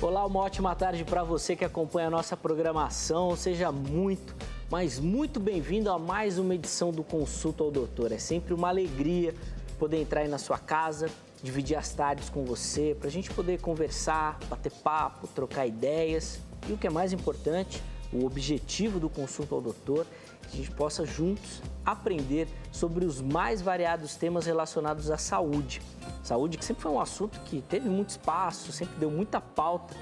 Olá, uma ótima tarde para você que acompanha a nossa programação. Seja muito, mas muito bem-vindo a mais uma edição do Consulta ao Doutor. É sempre uma alegria poder entrar aí na sua casa, dividir as tardes com você, para a gente poder conversar, bater papo, trocar ideias. E o que é mais importante, o objetivo do Consulta ao Doutor, é que a gente possa juntos aprender sobre os mais variados temas relacionados à saúde. Saúde que sempre foi um assunto que teve muito espaço, sempre deu muita pauta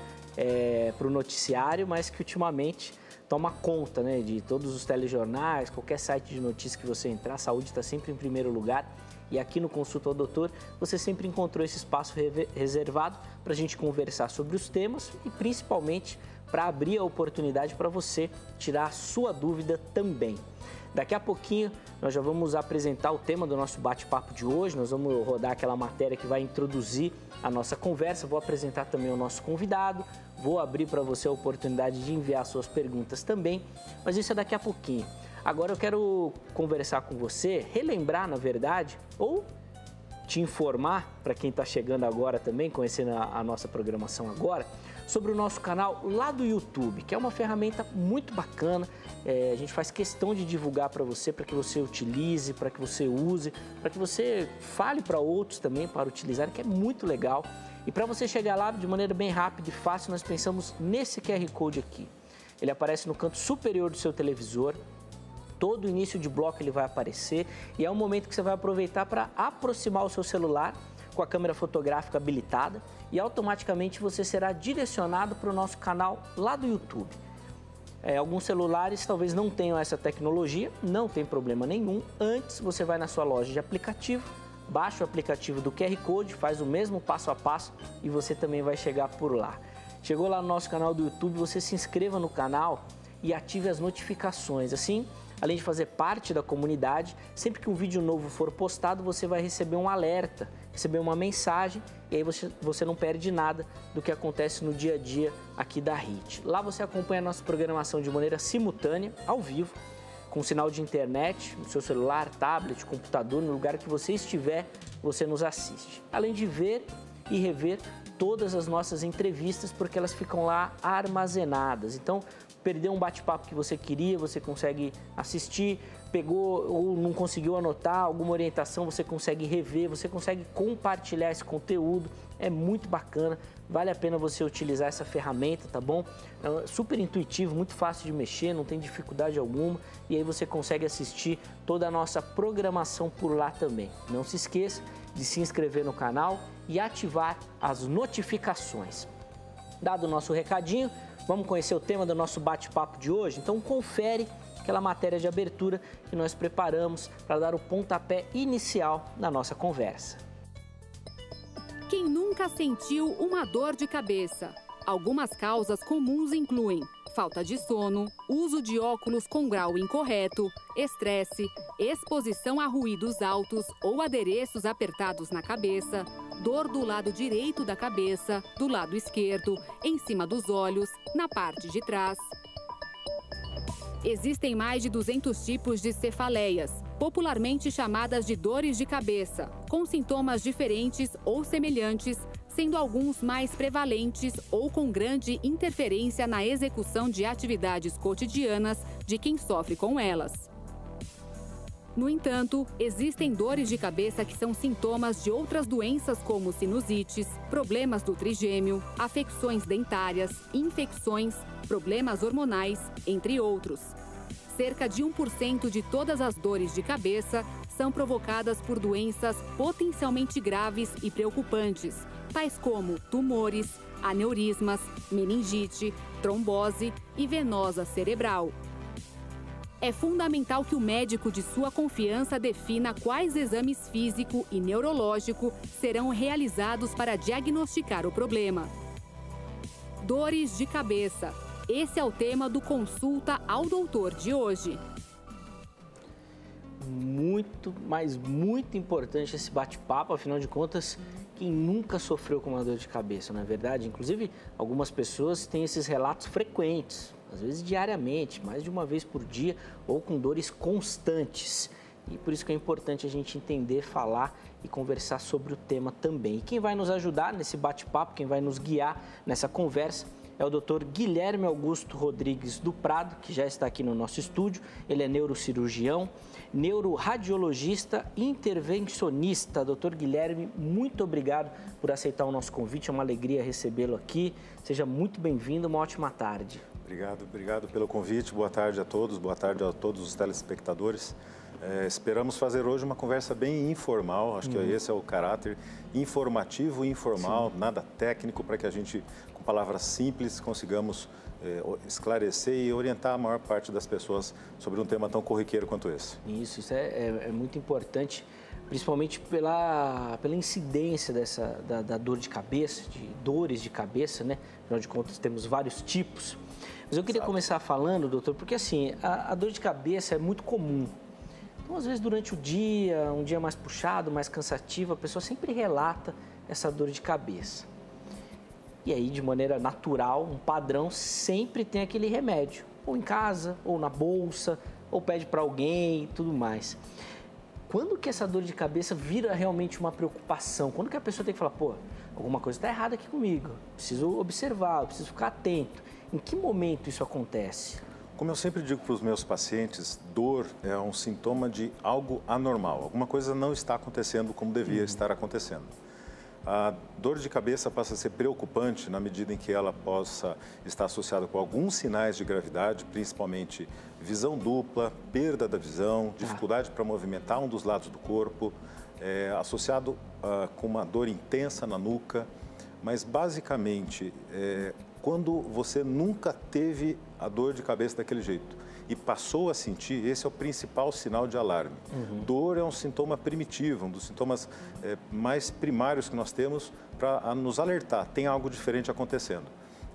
para o noticiário, mas que ultimamente toma conta, né, de todos os telejornais, qualquer site de notícias que você entrar, a saúde está sempre em primeiro lugar. E aqui no Consulta ao Doutor, você sempre encontrou esse espaço reservado para a gente conversar sobre os temas e principalmente para abrir a oportunidade para você tirar a sua dúvida também. Daqui a pouquinho nós já vamos apresentar o tema do nosso bate-papo de hoje, nós vamos rodar aquela matéria que vai introduzir a nossa conversa, vou apresentar também o nosso convidado, vou abrir para você a oportunidade de enviar suas perguntas também, mas isso é daqui a pouquinho. Agora eu quero conversar com você, relembrar na verdade, ou te informar, para quem está chegando agora também, conhecendo a nossa programação agora, sobre o nosso canal lá do YouTube, que é uma ferramenta muito bacana. A gente faz questão de divulgar para que você utilize, para que você use, para que você fale para outros também para utilizar, que é muito legal. E para você chegar lá de maneira bem rápida e fácil, nós pensamos nesse QR Code aqui. Ele aparece no canto superior do seu televisor. Todo início de bloco ele vai aparecer e é um momento que você vai aproveitar para aproximar o seu celular com a câmera fotográfica habilitada e automaticamente você será direcionado para o nosso canal lá do YouTube. Alguns celulares talvez não tenham essa tecnologia, não tem problema nenhum. Antes você vai na sua loja de aplicativo, baixa o aplicativo do QR Code, faz o mesmo passo a passo e você também vai chegar por lá. Chegou lá no nosso canal do YouTube, você se inscreva no canal e ative as notificações. Assim, além de fazer parte da comunidade, sempre que um vídeo novo for postado, você vai receber um alerta, receber uma mensagem e aí você não perde nada do que acontece no dia a dia aqui da HIT. Lá você acompanha a nossa programação de maneira simultânea, ao vivo, com sinal de internet, no seu celular, tablet, computador, no lugar que você estiver, você nos assiste. Além de ver e rever todas as nossas entrevistas, porque elas ficam lá armazenadas. Então, perdeu um bate-papo que você queria, você consegue assistir, pegou ou não conseguiu anotar alguma orientação, você consegue rever, você consegue compartilhar esse conteúdo, é muito bacana, vale a pena você utilizar essa ferramenta, tá bom? É super intuitivo, muito fácil de mexer, não tem dificuldade alguma e aí você consegue assistir toda a nossa programação por lá também. Não se esqueça de se inscrever no canal e ativar as notificações. Dado o nosso recadinho, vamos conhecer o tema do nosso bate-papo de hoje? Então confere aquela matéria de abertura que nós preparamos para dar o pontapé inicial na nossa conversa. Quem nunca sentiu uma dor de cabeça? Algumas causas comuns incluem falta de sono, uso de óculos com grau incorreto, estresse, exposição a ruídos altos ou adereços apertados na cabeça, dor do lado direito da cabeça, do lado esquerdo, em cima dos olhos, na parte de trás. Existem mais de 200 tipos de cefaleias, popularmente chamadas de dores de cabeça, com sintomas diferentes ou semelhantes, sendo alguns mais prevalentes ou com grande interferência na execução de atividades cotidianas de quem sofre com elas. No entanto, existem dores de cabeça que são sintomas de outras doenças como sinusites, problemas do trigêmeo, afecções dentárias, infecções, problemas hormonais, entre outros. Cerca de 1% de todas as dores de cabeça são provocadas por doenças potencialmente graves e preocupantes, tais como tumores, aneurismas, meningite, trombose e venosa cerebral. É fundamental que o médico de sua confiança defina quais exames físico e neurológico serão realizados para diagnosticar o problema. Dores de cabeça. Esse é o tema do Consulta ao Doutor de hoje. Muito, mas muito importante esse bate-papo, afinal de contas, quem nunca sofreu com uma dor de cabeça, não é verdade? Inclusive, algumas pessoas têm esses relatos frequentes, às vezes diariamente, mais de uma vez por dia, ou com dores constantes. E por isso que é importante a gente entender, falar e conversar sobre o tema também. E quem vai nos ajudar nesse bate-papo, quem vai nos guiar nessa conversa, é o Dr. Guilherme Augusto Rodrigues do Prado, que já está aqui no nosso estúdio. Ele é neurocirurgião, neuroradiologista e intervencionista. Dr. Guilherme, muito obrigado por aceitar o nosso convite. É uma alegria recebê-lo aqui. Seja muito bem-vindo, uma ótima tarde. Obrigado pelo convite. Boa tarde a todos, boa tarde a todos os telespectadores. Esperamos fazer hoje uma conversa bem informal, acho que esse é o caráter informativo e informal, nada técnico, para que a gente, com palavras simples, consigamos esclarecer e orientar a maior parte das pessoas sobre um tema tão corriqueiro quanto esse. Isso é muito importante, principalmente pela incidência da dor de cabeça, de dores de cabeça, né? Afinal de contas, temos vários tipos. Mas eu queria começar falando, doutor, porque assim, a dor de cabeça é muito comum. Então, às vezes, durante o dia, um dia mais puxado, mais cansativo, a pessoa sempre relata essa dor de cabeça. E aí, de maneira natural, um padrão, sempre tem aquele remédio. Ou em casa, ou na bolsa, ou pede para alguém e tudo mais. Quando que essa dor de cabeça vira realmente uma preocupação? Quando que a pessoa tem que falar, pô, alguma coisa está errada aqui comigo, preciso observar, preciso ficar atento. Em que momento isso acontece? Como eu sempre digo para os meus pacientes, dor é um sintoma de algo anormal. Alguma coisa não está acontecendo como devia estar acontecendo. A dor de cabeça passa a ser preocupante na medida em que ela possa estar associada com alguns sinais de gravidade, principalmente visão dupla, perda da visão, dificuldade para movimentar um dos lados do corpo, associado com uma dor intensa na nuca, mas basicamente quando você nunca teve a dor de cabeça daquele jeito e passou a sentir, esse é o principal sinal de alarme. Dor é um sintoma primitivo, um dos sintomas mais primários que nós temos para nos alertar, tem algo diferente acontecendo.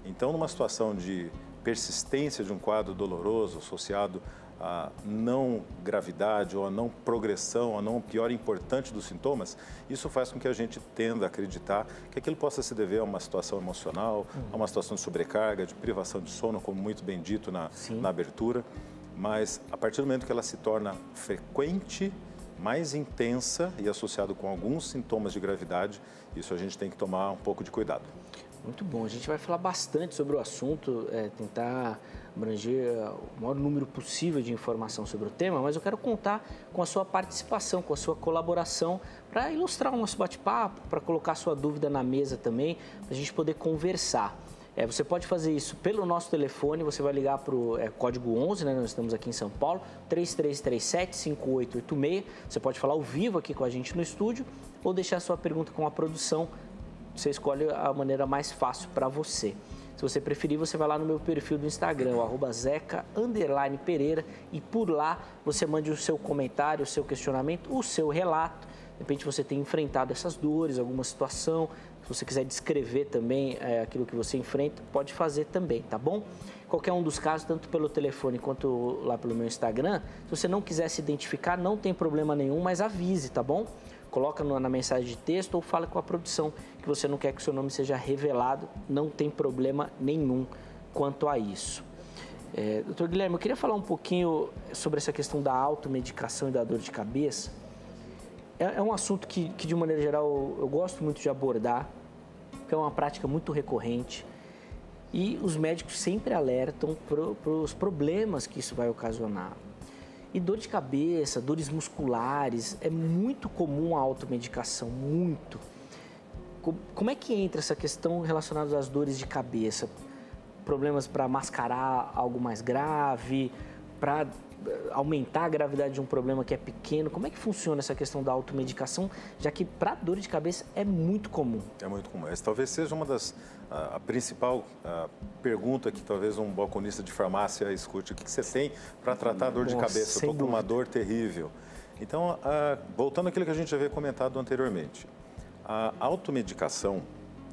Então, numa situação de persistência de um quadro doloroso associado a não gravidade ou a não progressão, a não piora importante dos sintomas, isso faz com que a gente tenda a acreditar que aquilo possa se dever a uma situação emocional, a uma situação de sobrecarga, de privação de sono, como muito bem dito na abertura. Mas a partir do momento que ela se torna frequente, mais intensa e associado com alguns sintomas de gravidade, isso a gente tem que tomar um pouco de cuidado. Muito bom, a gente vai falar bastante sobre o assunto, tentar abranger o maior número possível de informação sobre o tema, mas eu quero contar com a sua participação, com a sua colaboração para ilustrar o nosso bate-papo, para colocar a sua dúvida na mesa também, para a gente poder conversar. Você pode fazer isso pelo nosso telefone, você vai ligar para o código 11, né? Nós estamos aqui em São Paulo, 3337-5886. Você pode falar ao vivo aqui com a gente no estúdio ou deixar a sua pergunta com a produção. Você escolhe a maneira mais fácil para você. Se você preferir, você vai lá no meu perfil do Instagram, @zeca_pereira, e por lá você mande o seu comentário, o seu questionamento, o seu relato. De repente você tem enfrentado essas dores, alguma situação. Se você quiser descrever também aquilo que você enfrenta, pode fazer também, tá bom? Qualquer um dos casos, tanto pelo telefone quanto lá pelo meu Instagram, se você não quiser se identificar, não tem problema nenhum, mas avise, tá bom? Coloca na mensagem de texto ou fala com a produção que você não quer que o seu nome seja revelado, não tem problema nenhum quanto a isso. Doutor Guilherme, eu queria falar um pouquinho sobre essa questão da automedicação e da dor de cabeça. É um assunto que de maneira geral, eu gosto muito de abordar, porque é uma prática muito recorrente e os médicos sempre alertam para os problemas que isso vai ocasionar. E dor de cabeça, dores musculares, é muito comum a automedicação, muito. Como é que entra essa questão relacionada às dores de cabeça? Problemas para mascarar algo mais grave, para aumentar a gravidade de um problema que é pequeno? Como é que funciona essa questão da automedicação, já que para dor de cabeça é muito comum? É muito comum. Essa talvez seja uma das... A principal pergunta que talvez um balconista de farmácia escute: o que você tem para tratar a dor de cabeça? Eu estou com uma dor terrível. Então, voltando àquilo que a gente já havia comentado anteriormente, a automedicação,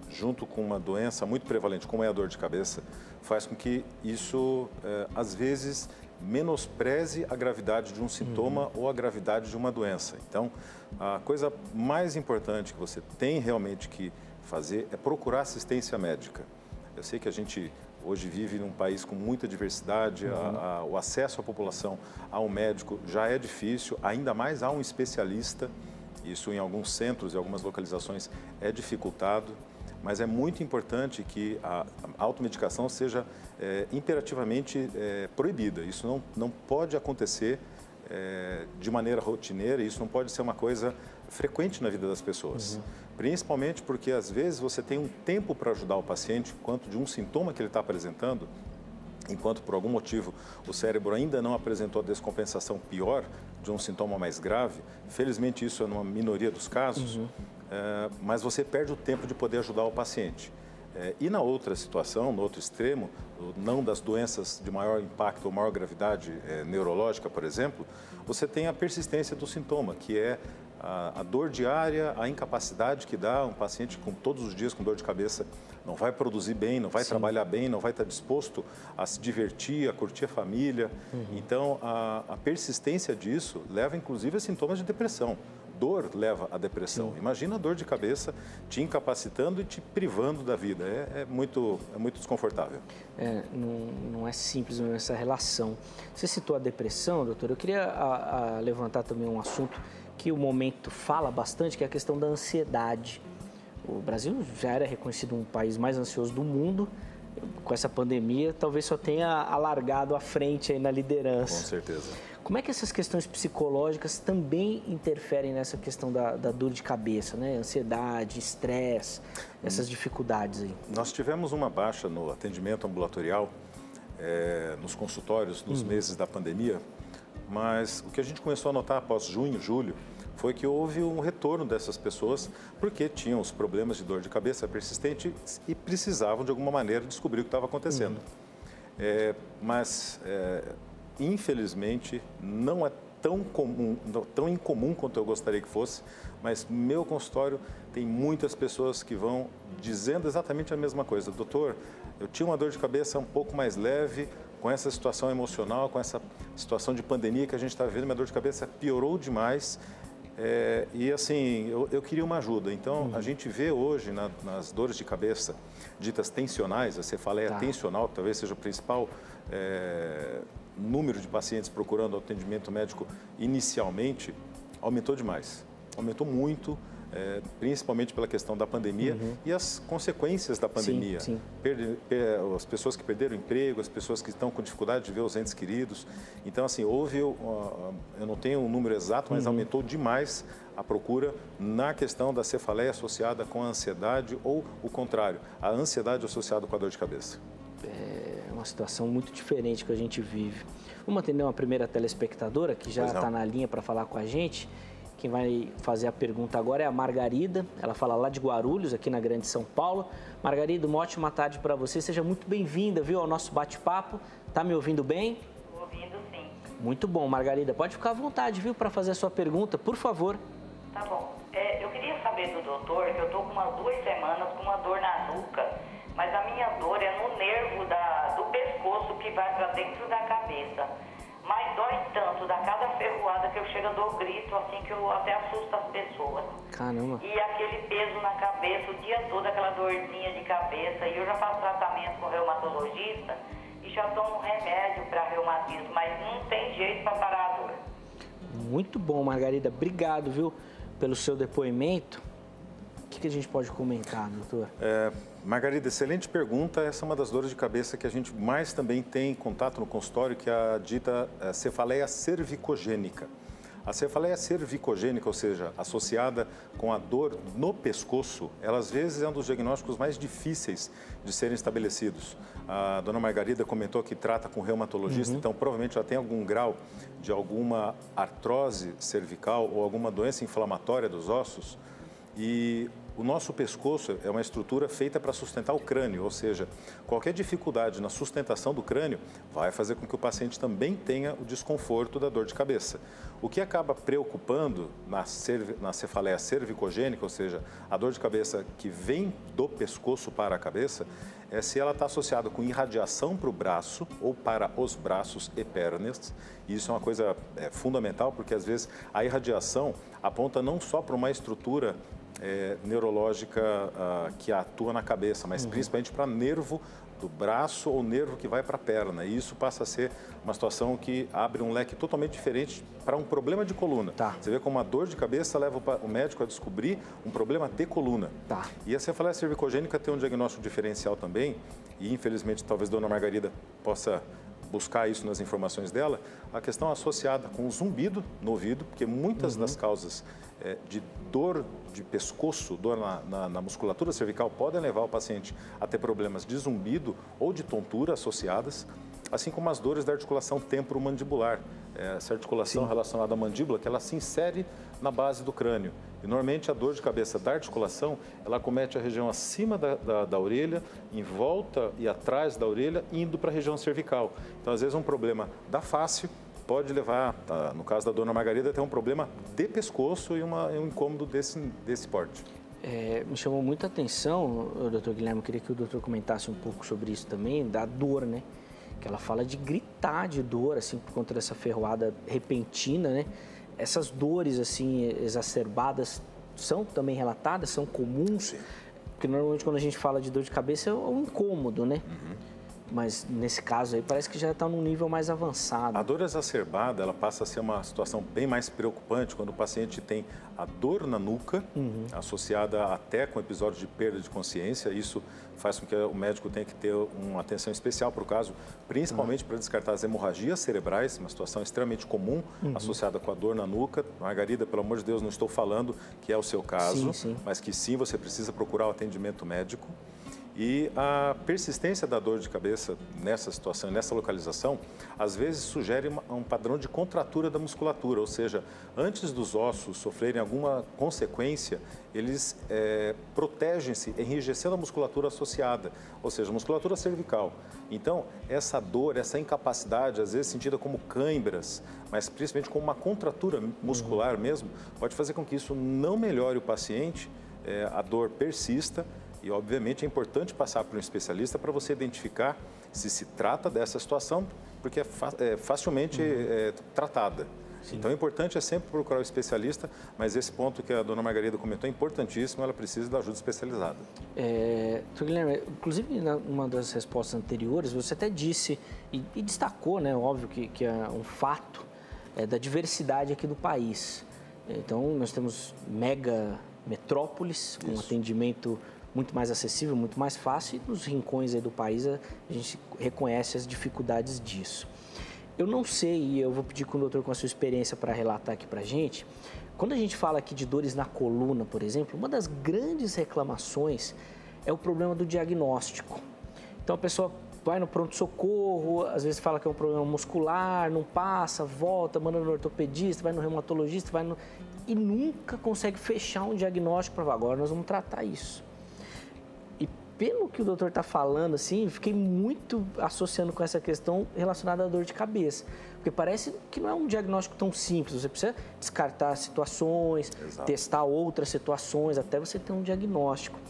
junto com uma doença muito prevalente, como é a dor de cabeça, faz com que isso, às vezes, menospreze a gravidade de um sintoma ou a gravidade de uma doença. Então, a coisa mais importante que você tem realmente que fazer é procurar assistência médica. Eu sei que a gente hoje vive num país com muita diversidade, o acesso à população ao médico já é difícil, ainda mais a um especialista, isso em alguns centros e algumas localizações é dificultado, mas é muito importante que a automedicação seja imperativamente proibida. Isso não pode acontecer de maneira rotineira, isso não pode ser uma coisa frequente na vida das pessoas. Principalmente porque, às vezes, você tem um tempo para ajudar o paciente quanto de um sintoma que ele está apresentando, enquanto, por algum motivo, o cérebro ainda não apresentou a descompensação pior de um sintoma mais grave. Felizmente, isso é numa minoria dos casos, mas você perde o tempo de poder ajudar o paciente. E na outra situação, no outro extremo, não das doenças de maior impacto ou maior gravidade neurológica, por exemplo, você tem a persistência do sintoma, que é a dor diária, a incapacidade que dá um paciente com todos os dias com dor de cabeça, não vai produzir bem, não vai trabalhar bem, não vai estar disposto a se divertir, a curtir a família. Então, a persistência disso leva, inclusive, a sintomas de depressão. Dor leva à depressão. Imagina a dor de cabeça te incapacitando e te privando da vida. É muito desconfortável. Não é simples mesmo essa relação. Você citou a depressão, doutor. Eu queria levantar também um assunto que o momento fala bastante, que é a questão da ansiedade. O Brasil já era reconhecido um país mais ansioso do mundo. Com essa pandemia, talvez só tenha alargado à frente aí na liderança. Com certeza. Como é que essas questões psicológicas também interferem nessa questão da dor de cabeça, né? Ansiedade, estresse, essas dificuldades aí? Nós tivemos uma baixa no atendimento ambulatorial, nos consultórios, nos meses da pandemia, mas o que a gente começou a notar após junho, julho, foi que houve um retorno dessas pessoas porque tinham os problemas de dor de cabeça persistente e precisavam, de alguma maneira, descobrir o que estava acontecendo. Mas, infelizmente, não é tão incomum quanto eu gostaria que fosse, mas meu consultório tem muitas pessoas que vão dizendo exatamente a mesma coisa. Doutor, eu tinha uma dor de cabeça um pouco mais leve, com essa situação emocional, com essa situação de pandemia que a gente está vivendo, minha dor de cabeça piorou demais. E assim, eu queria uma ajuda. Então, a gente vê hoje nas dores de cabeça ditas tensionais, a cefaleia tensional, que talvez seja o principal número de pacientes procurando atendimento médico inicialmente, aumentou demais. Aumentou muito, principalmente pela questão da pandemia e as consequências da pandemia. Sim. As pessoas que perderam o emprego, as pessoas que estão com dificuldade de ver os entes queridos. Então, assim, eu não tenho um número exato, mas aumentou demais a procura na questão da cefaleia associada com a ansiedade ou o contrário, a ansiedade associada com a dor de cabeça. É uma situação muito diferente que a gente vive. Vamos atender uma primeira telespectadora que já está na linha para falar com a gente. Quem vai fazer a pergunta agora é a Margarida. Ela fala lá de Guarulhos, aqui na Grande São Paulo. Margarida, uma ótima tarde para você. Seja muito bem-vinda, viu, ao nosso bate-papo. Tá me ouvindo bem? Estou ouvindo, sim. Muito bom, Margarida. Pode ficar à vontade, viu, para fazer a sua pergunta, por favor. Tá bom. Eu queria saber do doutor que eu estou com umas 2 semanas com uma dor na nuca, mas a minha dor é no nervo do pescoço que vai para dentro da cabeça. Mas dói tanto, dá cada ferroada que eu chego a dar grito, assim, que eu até assusto as pessoas. Caramba. E aquele peso na cabeça, o dia todo, aquela dorzinha de cabeça. E eu já faço tratamento com reumatologista e já tomo remédio para reumatismo, mas não tem jeito para parar a dor. Muito bom, Margarida. Obrigado, viu, pelo seu depoimento. O que a gente pode comentar, doutor? Margarida, excelente pergunta. Essa é uma das dores de cabeça que a gente mais também tem contato no consultório, que é a dita cefaleia cervicogênica. A cefaleia cervicogênica, ou seja, associada com a dor no pescoço, ela às vezes é um dos diagnósticos mais difíceis de serem estabelecidos. A dona Margarida comentou que trata com reumatologista, então provavelmente já tem algum grau de alguma artrose cervical ou alguma doença inflamatória dos ossos. E o nosso pescoço é uma estrutura feita para sustentar o crânio, ou seja, qualquer dificuldade na sustentação do crânio vai fazer com que o paciente também tenha o desconforto da dor de cabeça. O que acaba preocupando na cefaleia cervicogênica, ou seja, a dor de cabeça que vem do pescoço para a cabeça, é se ela está associada com irradiação para o braço ou para os braços e pernas. E isso é uma coisa fundamental, porque às vezes a irradiação aponta não só para uma estrutura neurológica que atua na cabeça, mas principalmente para nervo do braço ou nervo que vai para a perna. E isso passa a ser uma situação que abre um leque totalmente diferente para um problema de coluna. Tá. Você vê como uma dor de cabeça leva o médico a descobrir um problema de coluna. Tá. E a cefaleia cervicogênica tem um diagnóstico diferencial também, e infelizmente talvez Dona Margarida possa buscar isso nas informações dela, a questão associada com o zumbido no ouvido, porque muitas das causas de dor de pescoço, dor na musculatura cervical, podem levar o paciente a ter problemas de zumbido ou de tontura associadas, assim como as dores da articulação temporomandibular, essa articulação relacionada à mandíbula, que ela se insere na base do crânio. E normalmente a dor de cabeça da articulação, ela acomete a região acima da orelha, em volta e atrás da orelha, indo para a região cervical. Então, às vezes, um problema da face pode levar, no caso da Dona Margarida, a ter um problema de pescoço e um incômodo desse porte. Me chamou muita atenção, doutor Guilherme, eu queria que o doutor comentasse um pouco sobre isso também, da dor, né? Que ela fala de gritar de dor, assim, por conta dessa ferroada repentina, né? Essas dores, assim, exacerbadas são também relatadas, são comuns? Sim. Porque normalmente quando a gente fala de dor de cabeça é um incômodo, né? Mas nesse caso aí parece que já está num nível mais avançado. A dor exacerbada, ela passa a ser uma situação bem mais preocupante quando o paciente tem a dor na nuca, associada até com episódios de perda de consciência. Isso faz com que o médico tenha que ter uma atenção especial para o caso, principalmente para descartar as hemorragias cerebrais, uma situação extremamente comum associada com a dor na nuca. Margarida, pelo amor de Deus, não estou falando que é o seu caso, mas que sim, você precisa procurar o atendimento médico. E a persistência da dor de cabeça nessa situação, nessa localização, às vezes sugere um padrão de contratura da musculatura, ou seja, antes dos ossos sofrerem alguma consequência, eles protegem-se, enrijecendo a musculatura associada, ou seja, a musculatura cervical. Então, essa dor, essa incapacidade, às vezes sentida como cãibras, mas principalmente como uma contratura muscular mesmo, pode fazer com que isso não melhore o paciente, a dor persista. E, obviamente, é importante passar por um especialista para você identificar se trata dessa situação, porque é facilmente tratada. Sim. Então, o importante é sempre procurar o especialista, mas esse ponto que a Dona Margarida comentou é importantíssimo, ela precisa da ajuda especializada. Doutor Guilherme, inclusive, numa das respostas anteriores, você até disse e destacou, né, óbvio que é um fato da diversidade aqui do país. Então, nós temos mega metrópoles com atendimento muito mais acessível, muito mais fácil, e nos rincões aí do país a gente reconhece as dificuldades disso. Eu não sei, e eu vou pedir com o doutor, com a sua experiência, para relatar aqui para a gente, quando a gente fala aqui de dores na coluna, por exemplo, uma das grandes reclamações é o problema do diagnóstico. Então a pessoa vai no pronto-socorro, às vezes fala que é um problema muscular, não passa, volta, manda no ortopedista, vai no reumatologista, e nunca consegue fechar um diagnóstico para falar, agora nós vamos tratar isso. Pelo que o doutor está falando, assim, fiquei muito associando com essa questão relacionada à dor de cabeça. Porque parece que não é um diagnóstico tão simples. Você precisa descartar situações, testar outras situações, até você ter um diagnóstico.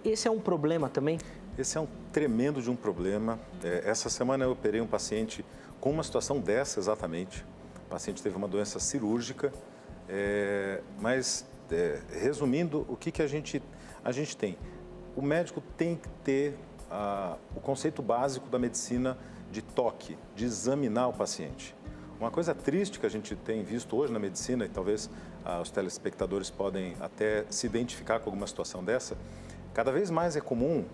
Esse é um problema também? Esse é um tremendo de um problema. Essa semana eu operei um paciente com uma situação dessa exatamente. O paciente teve uma doença cirúrgica, mas resumindo, o que a gente tem? O médico tem que ter o conceito básico da medicina de toque, de examinar o paciente. Uma coisa triste que a gente tem visto hoje na medicina, e talvez os telespectadores podem até se identificar com alguma situação dessa, cada vez mais é comum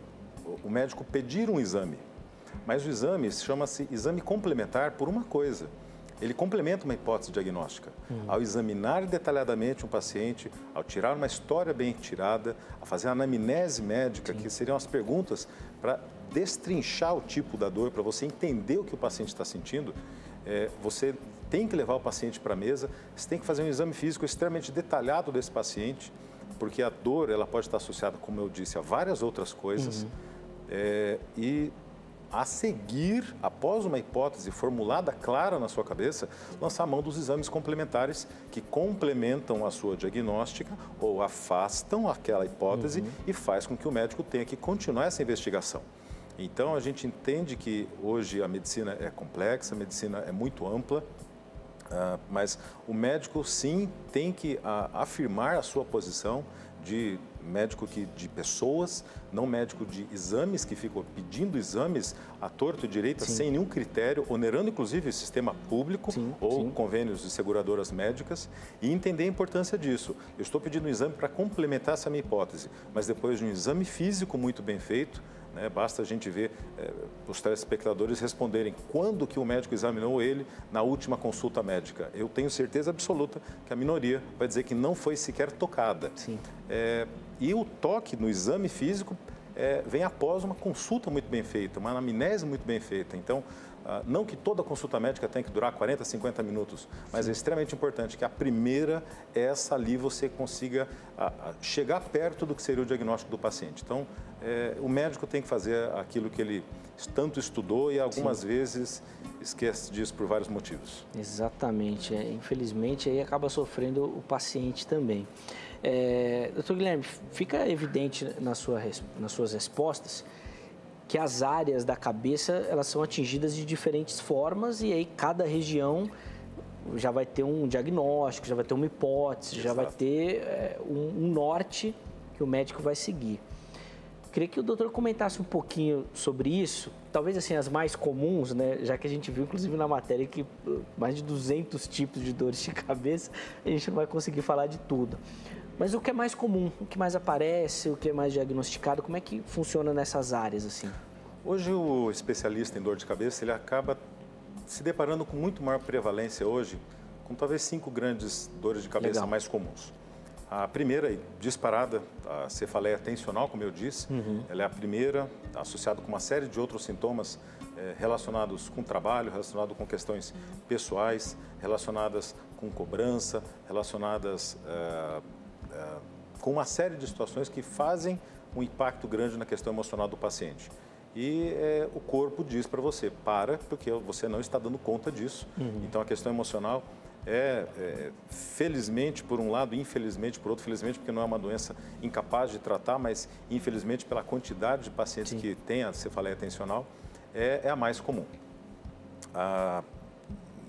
o médico pedir um exame, mas o exame chama-se exame complementar por uma coisa. Ele complementa uma hipótese diagnóstica. Ao examinar detalhadamente um paciente, ao tirar uma história bem tirada, a fazer a anamnese médica, que seriam as perguntas para destrinchar o tipo da dor, para você entender o que o paciente está sentindo, você tem que levar o paciente para a mesa, você tem que fazer um exame físico extremamente detalhado desse paciente, porque a dor ela pode estar associada, como eu disse, a várias outras coisas, e a seguir, após uma hipótese formulada clara na sua cabeça, lançar a mão dos exames complementares que complementam a sua diagnóstica ou afastam aquela hipótese e faz com que o médico tenha que continuar essa investigação. Então, a gente entende que hoje a medicina é complexa, a medicina é muito ampla, mas o médico, sim, tem que afirmar a sua posição de pessoas, não médico de exames, que ficam pedindo exames à torto e direita, sem nenhum critério, onerando inclusive o sistema público ou convênios de seguradoras médicas, e entender a importância disso. Eu estou pedindo um exame para complementar essa minha hipótese, mas depois de um exame físico muito bem feito, né, basta a gente ver os telespectadores responderem quando que o médico examinou ele na última consulta médica. Eu tenho certeza absoluta que a minoria vai dizer que não foi sequer tocada. E o toque no exame físico vem após uma consulta muito bem feita, uma anamnese muito bem feita. Então, não que toda consulta médica tenha que durar 40, 50 minutos, mas é extremamente importante que a primeira, essa ali, você consiga chegar perto do que seria o diagnóstico do paciente. Então, o médico tem que fazer aquilo que ele tanto estudou e algumas vezes esquece disso por vários motivos. Exatamente. Infelizmente, aí acaba sofrendo o paciente também. Doutor Guilherme, fica evidente nas suas respostas que as áreas da cabeça, elas são atingidas de diferentes formas e aí cada região já vai ter um diagnóstico, já vai ter uma hipótese, já vai ter um norte que o médico vai seguir. Queria que o doutor comentasse um pouquinho sobre isso, talvez assim as mais comuns, né? Já que a gente viu inclusive na matéria que mais de 200 tipos de dores de cabeça, a gente não vai conseguir falar de tudo. Mas o que é mais comum, o que mais aparece, o que é mais diagnosticado, como é que funciona nessas áreas assim? Hoje o especialista em dor de cabeça, ele acaba se deparando com muito maior prevalência hoje, com talvez 5 grandes dores de cabeça mais comuns. A primeira, disparada, a cefaleia tensional, como eu disse, ela é a primeira, associada com uma série de outros sintomas relacionados com trabalho, relacionados com questões pessoais, relacionadas com cobrança, relacionadas com uma série de situações que fazem um impacto grande na questão emocional do paciente. E o corpo diz para você, porque você não está dando conta disso. Então, a questão emocional felizmente por um lado, infelizmente por outro, felizmente porque não é uma doença incapaz de tratar, mas infelizmente pela quantidade de pacientes que têm a cefaleia tensional, é a mais comum.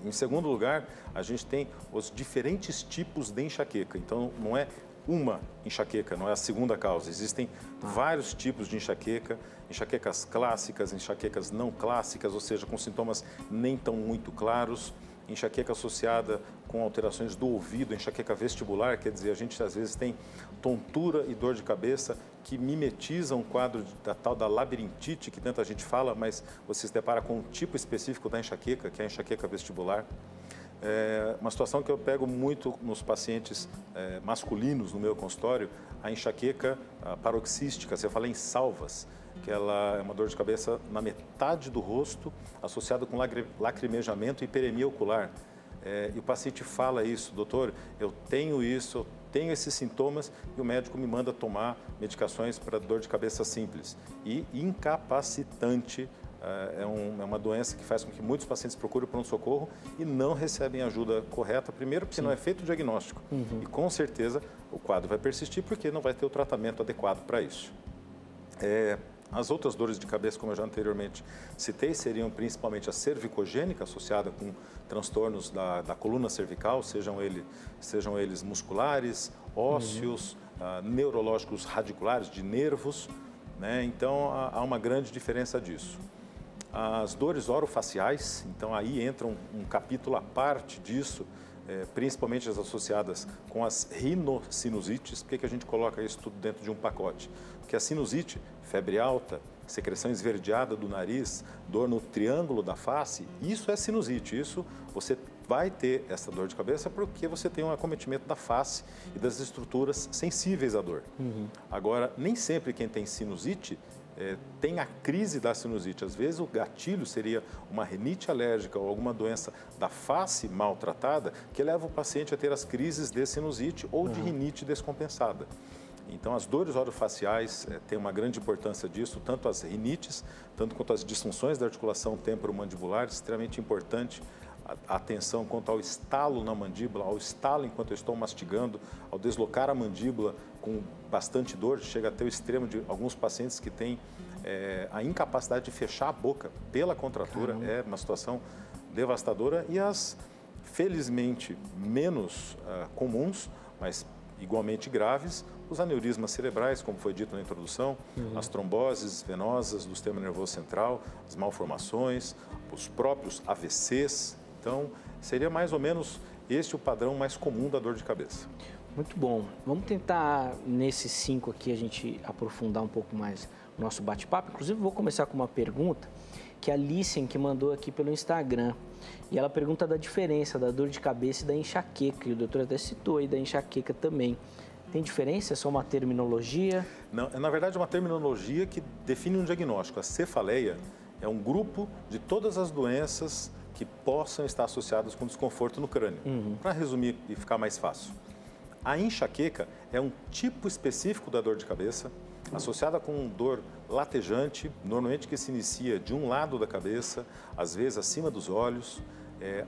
Em segundo lugar, a gente tem os diferentes tipos de enxaqueca. Então, não é uma enxaqueca, não é a segunda causa. Existem vários tipos de enxaqueca, enxaquecas clássicas, enxaquecas não clássicas, ou seja, com sintomas nem tão muito claros. Enxaqueca associada com alterações do ouvido, enxaqueca vestibular, quer dizer, a gente às vezes tem tontura e dor de cabeça que mimetizam o quadro da tal da labirintite, que tanta gente fala, mas você se depara com um tipo específico da enxaqueca, que é a enxaqueca vestibular. Uma situação que eu pego muito nos pacientes masculinos no meu consultório, a enxaqueca paroxística, você fala em salvas, que ela é uma dor de cabeça na metade do rosto, associada com lacrimejamento e hiperemia ocular. E o paciente fala isso, doutor, eu tenho isso, eu tenho esses sintomas, e o médico me manda tomar medicações para dor de cabeça simples. E incapacitante, é uma doença que faz com que muitos pacientes procurem o pronto-socorro e não recebem ajuda correta, primeiro porque não é feito o diagnóstico, e com certeza o quadro vai persistir porque não vai ter o tratamento adequado para isso. As outras dores de cabeça, como eu já anteriormente citei, seriam principalmente a cervicogênica, associada com transtornos da coluna cervical, sejam eles musculares, ósseos, neurológicos radiculares, de nervos, né? Então, há uma grande diferença disso. As dores orofaciais, então aí entra um capítulo à parte disso, principalmente as associadas com as rinossinusites. Por que a gente coloca isso tudo dentro de um pacote? Porque a sinusite, febre alta, secreção esverdeada do nariz, dor no triângulo da face, isso é sinusite. Isso você vai ter essa dor de cabeça porque você tem um acometimento da face e das estruturas sensíveis à dor. Agora, nem sempre quem tem sinusite tem a crise da sinusite. Às vezes o gatilho seria uma rinite alérgica ou alguma doença da face maltratada que leva o paciente a ter as crises de sinusite ou de rinite descompensada. Então, as dores orofaciais têm uma grande importância disso, tanto as rinites, tanto quanto as disfunções da articulação temporomandibular, extremamente importante a atenção quanto ao estalo na mandíbula, ao estalo enquanto eu estou mastigando, ao deslocar a mandíbula com bastante dor, chega até o extremo de alguns pacientes que têm a incapacidade de fechar a boca pela contratura. É uma situação devastadora. E as, felizmente, menos comuns, mas igualmente graves, os aneurismas cerebrais, como foi dito na introdução, as tromboses venosas do sistema nervoso central, as malformações, os próprios AVCs. Então, seria mais ou menos este o padrão mais comum da dor de cabeça. Muito bom. Vamos tentar, nesses 5 aqui, a gente aprofundar um pouco mais o nosso bate-papo. Inclusive, vou começar com uma pergunta que a Lícien que mandou aqui pelo Instagram. E ela pergunta da diferença da dor de cabeça e da enxaqueca. E o doutor até citou aí da enxaqueca também. Tem diferença? É só uma terminologia? Não, na verdade é uma terminologia que define um diagnóstico. A cefaleia é um grupo de todas as doenças que possam estar associadas com desconforto no crânio. Para resumir e ficar mais fácil. A enxaqueca é um tipo específico da dor de cabeça, associada com dor latejante, normalmente que se inicia de um lado da cabeça, às vezes acima dos olhos,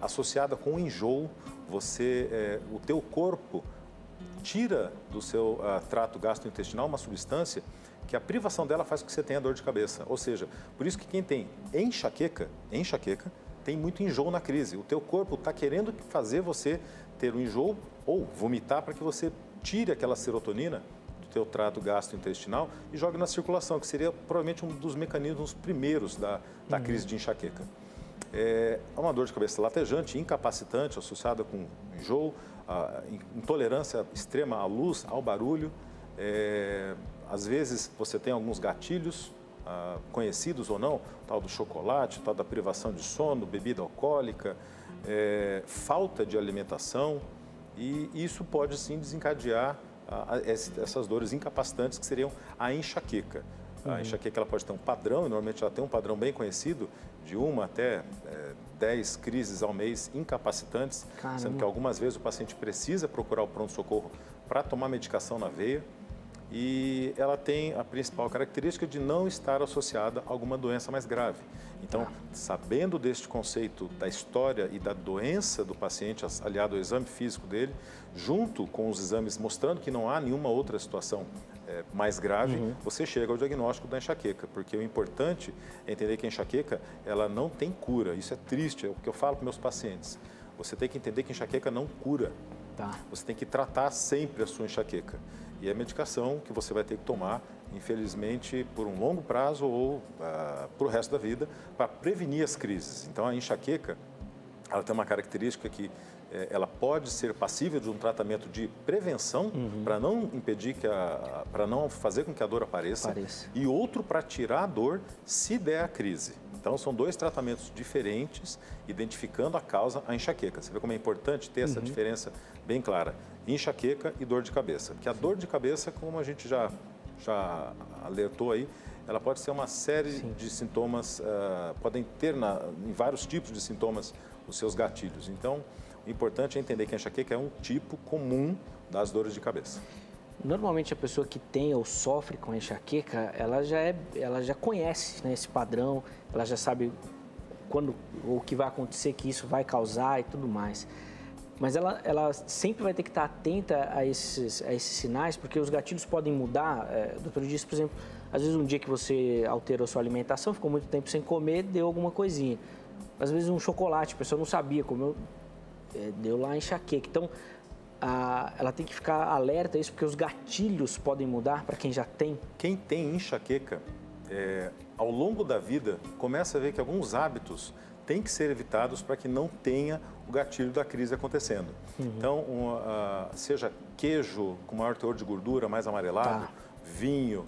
associada com enjoo. O teu corpo tira do seu trato gastrointestinal uma substância que a privação dela faz com que você tenha dor de cabeça. Ou seja, por isso que quem tem enxaqueca tem muito enjoo na crise. O teu corpo está querendo fazer você ter um enjoo ou vomitar para que você tire aquela serotonina do teu trato gastrointestinal e jogue na circulação, que seria provavelmente um dos mecanismos primeiros da crise de enxaqueca. É uma dor de cabeça latejante, incapacitante, associada com enjoo, intolerância extrema à luz, ao barulho. Às vezes você tem alguns gatilhos, conhecidos ou não, tal do chocolate, tal da privação de sono, bebida alcoólica, falta de alimentação, e isso pode sim desencadear essas dores incapacitantes que seriam a enxaqueca. A enxaqueca ela pode ter um padrão, e normalmente ela tem um padrão bem conhecido, de 1 até 10 crises ao mês incapacitantes, sendo que algumas vezes o paciente precisa procurar o pronto-socorro para tomar medicação na veia. E ela tem a principal característica de não estar associada a alguma doença mais grave. Então, sabendo deste conceito da história e da doença do paciente, aliado ao exame físico dele, junto com os exames mostrando que não há nenhuma outra situação mais grave, você chega ao diagnóstico da enxaqueca, porque o importante é entender que a enxaqueca ela não tem cura. Isso é triste, é o que eu falo para meus pacientes. Você tem que entender que a enxaqueca não cura. Você tem que tratar sempre a sua enxaqueca. E é medicação que você vai ter que tomar, infelizmente, por um longo prazo ou para o resto da vida, para prevenir as crises. Então, a enxaqueca, ela tem uma característica que ela pode ser passível de um tratamento de prevenção, para não impedir para não fazer com que a dor apareça. E outro para tirar a dor se der a crise. Então, são 2 tratamentos diferentes, identificando a causa, a enxaqueca. Você vê como é importante ter essa diferença bem clara. Enxaqueca e dor de cabeça. Porque a dor de cabeça, como a gente já alertou aí, ela pode ser uma série de sintomas, podem ter em vários tipos de sintomas os seus gatilhos. Então, o importante é entender que a enxaqueca é um tipo comum das dores de cabeça. Normalmente a pessoa que tem ou sofre com enxaqueca, ela já conhece, né, esse padrão, ela já sabe quando ou o que vai acontecer, que isso vai causar e tudo mais. Mas ela sempre vai ter que estar atenta a esses sinais, porque os gatilhos podem mudar. O doutor disse, por exemplo, às vezes um dia que você alterou sua alimentação, ficou muito tempo sem comer, deu alguma coisinha. Às vezes um chocolate, a pessoa não sabia, comeu, deu lá enxaqueca. Então, ela tem que ficar alerta a isso, porque os gatilhos podem mudar para quem já tem. Quem tem enxaqueca, ao longo da vida, começa a ver que alguns hábitos têm que ser evitados para que não tenha o gatilho da crise acontecendo. Então, seja queijo com maior teor de gordura, mais amarelado, vinho,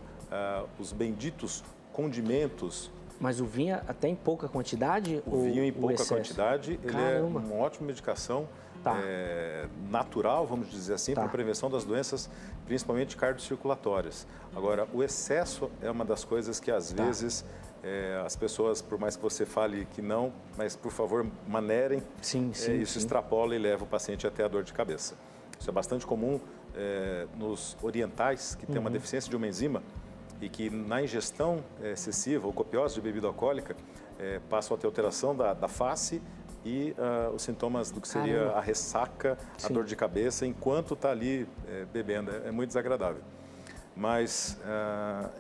os benditos condimentos. Mas o vinho até em pouca quantidade? O vinho em pouca quantidade, ele é uma ótima medicação natural, vamos dizer assim, para a prevenção das doenças, principalmente cardiocirculatórias. Agora, o excesso é uma das coisas que às vezes as pessoas, por mais que você fale que não, mas por favor manerem, isso extrapola e leva o paciente até a dor de cabeça. Isso é bastante comum nos orientais, que tem uma deficiência de uma enzima e que na ingestão excessiva ou copiosa de bebida alcoólica passam a ter alteração da face e os sintomas do que seria a ressaca, a dor de cabeça, enquanto está ali bebendo. É muito desagradável. Mas,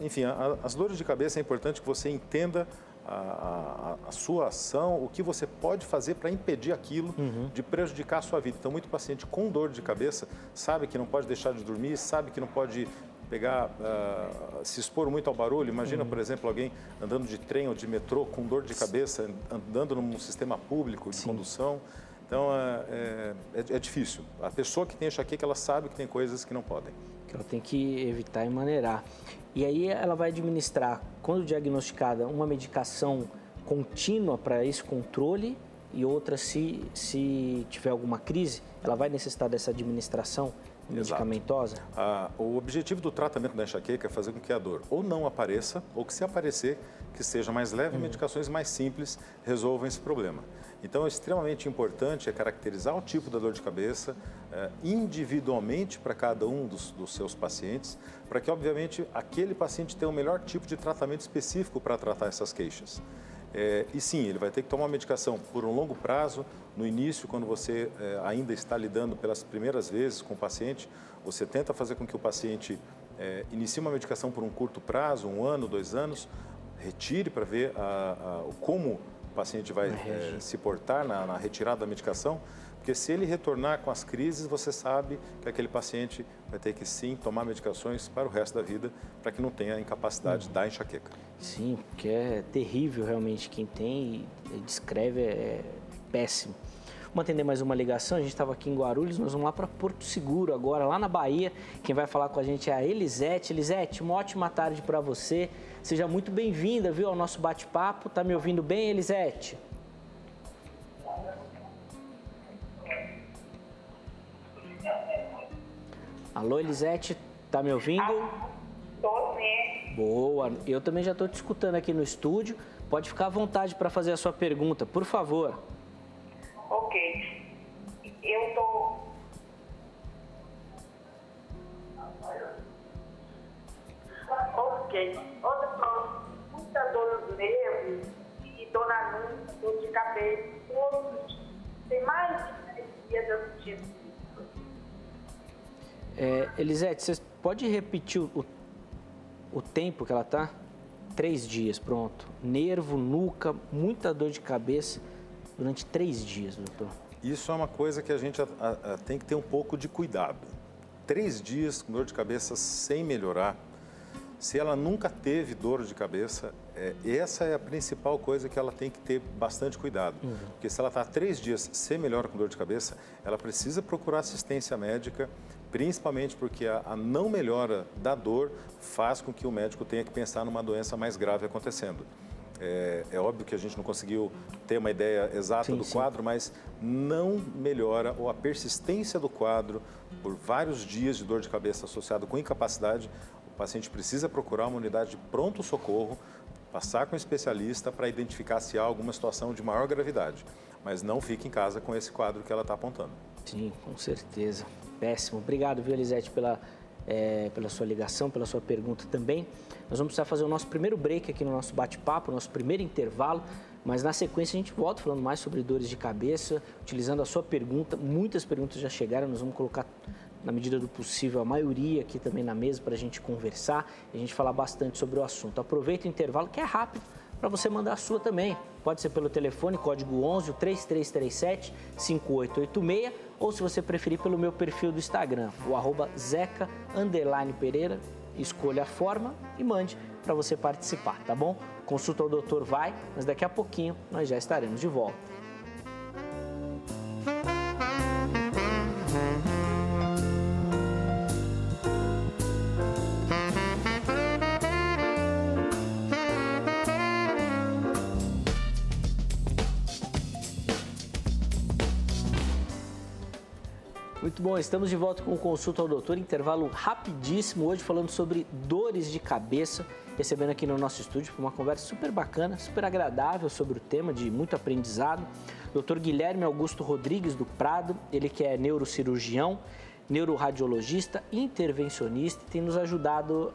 enfim, as dores de cabeça é importante que você entenda a sua ação, o que você pode fazer para impedir aquilo de prejudicar a sua vida. Então, muito paciente com dor de cabeça sabe que não pode deixar de dormir, sabe que não pode pegar, se expor muito ao barulho. Imagina, por exemplo, alguém andando de trem ou de metrô com dor de cabeça, andando num sistema público de condução. Então, é difícil. A pessoa que tem enxaqueca, ela sabe que tem coisas que não podem. Que ela tem que evitar e maneirar. E aí ela vai administrar, quando diagnosticada, uma medicação contínua para esse controle e outra, se tiver alguma crise, ela vai necessitar dessa administração medicamentosa? O objetivo do tratamento da enxaqueca é fazer com que a dor ou não apareça, ou que se aparecer, que seja mais leve, medicações mais simples resolvam esse problema. Então, é extremamente importante caracterizar o tipo da dor de cabeça individualmente para cada um dos seus pacientes, para que, obviamente, aquele paciente tenha o melhor tipo de tratamento específico para tratar essas queixas. E sim, ele vai ter que tomar uma medicação por um longo prazo. No início, quando você ainda está lidando pelas primeiras vezes com o paciente, você tenta fazer com que o paciente inicie uma medicação por um curto prazo, 1 ano, 2 anos, retire para ver como o paciente vai se portar na retirada da medicação, porque se ele retornar com as crises, você sabe que aquele paciente vai ter que sim tomar medicações para o resto da vida, para que não tenha a incapacidade da enxaqueca. Sim, porque é terrível realmente quem tem e descreve, é péssimo. Vamos atender mais uma ligação, a gente estava aqui em Guarulhos, nós vamos lá para Porto Seguro agora, lá na Bahia. Quem vai falar com a gente é a Elisete. Elisete, uma ótima tarde para você. Seja muito bem-vinda, viu, ao nosso bate-papo. Tá me ouvindo bem, Elisete? Alô, Elisete, tá me ouvindo? Tô sim. Boa, eu também já estou te escutando aqui no estúdio. Pode ficar à vontade para fazer a sua pergunta, por favor. Ok. Eu tô... Ok. Outra coisa, muita dor nos nervos e dor na nuca, dor de cabeça, todos. Tem mais de 3 dias eu sentindo isso. Elisete, você pode repetir o tempo que ela tá? 3 dias, pronto. Nervo, nuca, muita dor de cabeça durante 3 dias, doutor. Isso é uma coisa que a gente tem que ter um pouco de cuidado. 3 dias com dor de cabeça sem melhorar. Se ela nunca teve dor de cabeça, essa é a principal coisa que ela tem que ter bastante cuidado. Porque se ela está 3 dias sem melhora com dor de cabeça, ela precisa procurar assistência médica, principalmente porque a não melhora da dor faz com que o médico tenha que pensar numa doença mais grave acontecendo. É óbvio que a gente não conseguiu ter uma ideia exata do quadro, mas não melhora ou a persistência do quadro por vários dias de dor de cabeça associado com incapacidade, o paciente precisa procurar uma unidade de pronto-socorro, passar com um especialista para identificar se há alguma situação de maior gravidade, mas não fique em casa com esse quadro que ela está apontando. Sim, com certeza. Péssimo. Obrigado, viu, Elisete, pela sua ligação, pela sua pergunta também. Nós vamos precisar fazer o nosso primeiro break aqui no nosso bate-papo, nosso primeiro intervalo, mas na sequência a gente volta falando mais sobre dores de cabeça, utilizando a sua pergunta. Muitas perguntas já chegaram, nós vamos colocar, na medida do possível, a maioria aqui também na mesa para a gente conversar e a gente falar bastante sobre o assunto. Aproveita o intervalo, que é rápido, para você mandar a sua também. Pode ser pelo telefone, código 11 3337 5886, ou se você preferir pelo meu perfil do Instagram, o @zeca_pereira. Escolha a forma e mande para você participar, tá bom? Consulta ao doutor vai, mas daqui a pouquinho nós já estaremos de volta. Muito bom, estamos de volta com o Consulta ao Doutor, intervalo rapidíssimo, hoje falando sobre dores de cabeça, recebendo aqui no nosso estúdio uma conversa super bacana, super agradável sobre o tema, de muito aprendizado. Dr. Guilherme Augusto Rodrigues do Prado, ele que é neurocirurgião, neuroradiologista, intervencionista e tem nos ajudado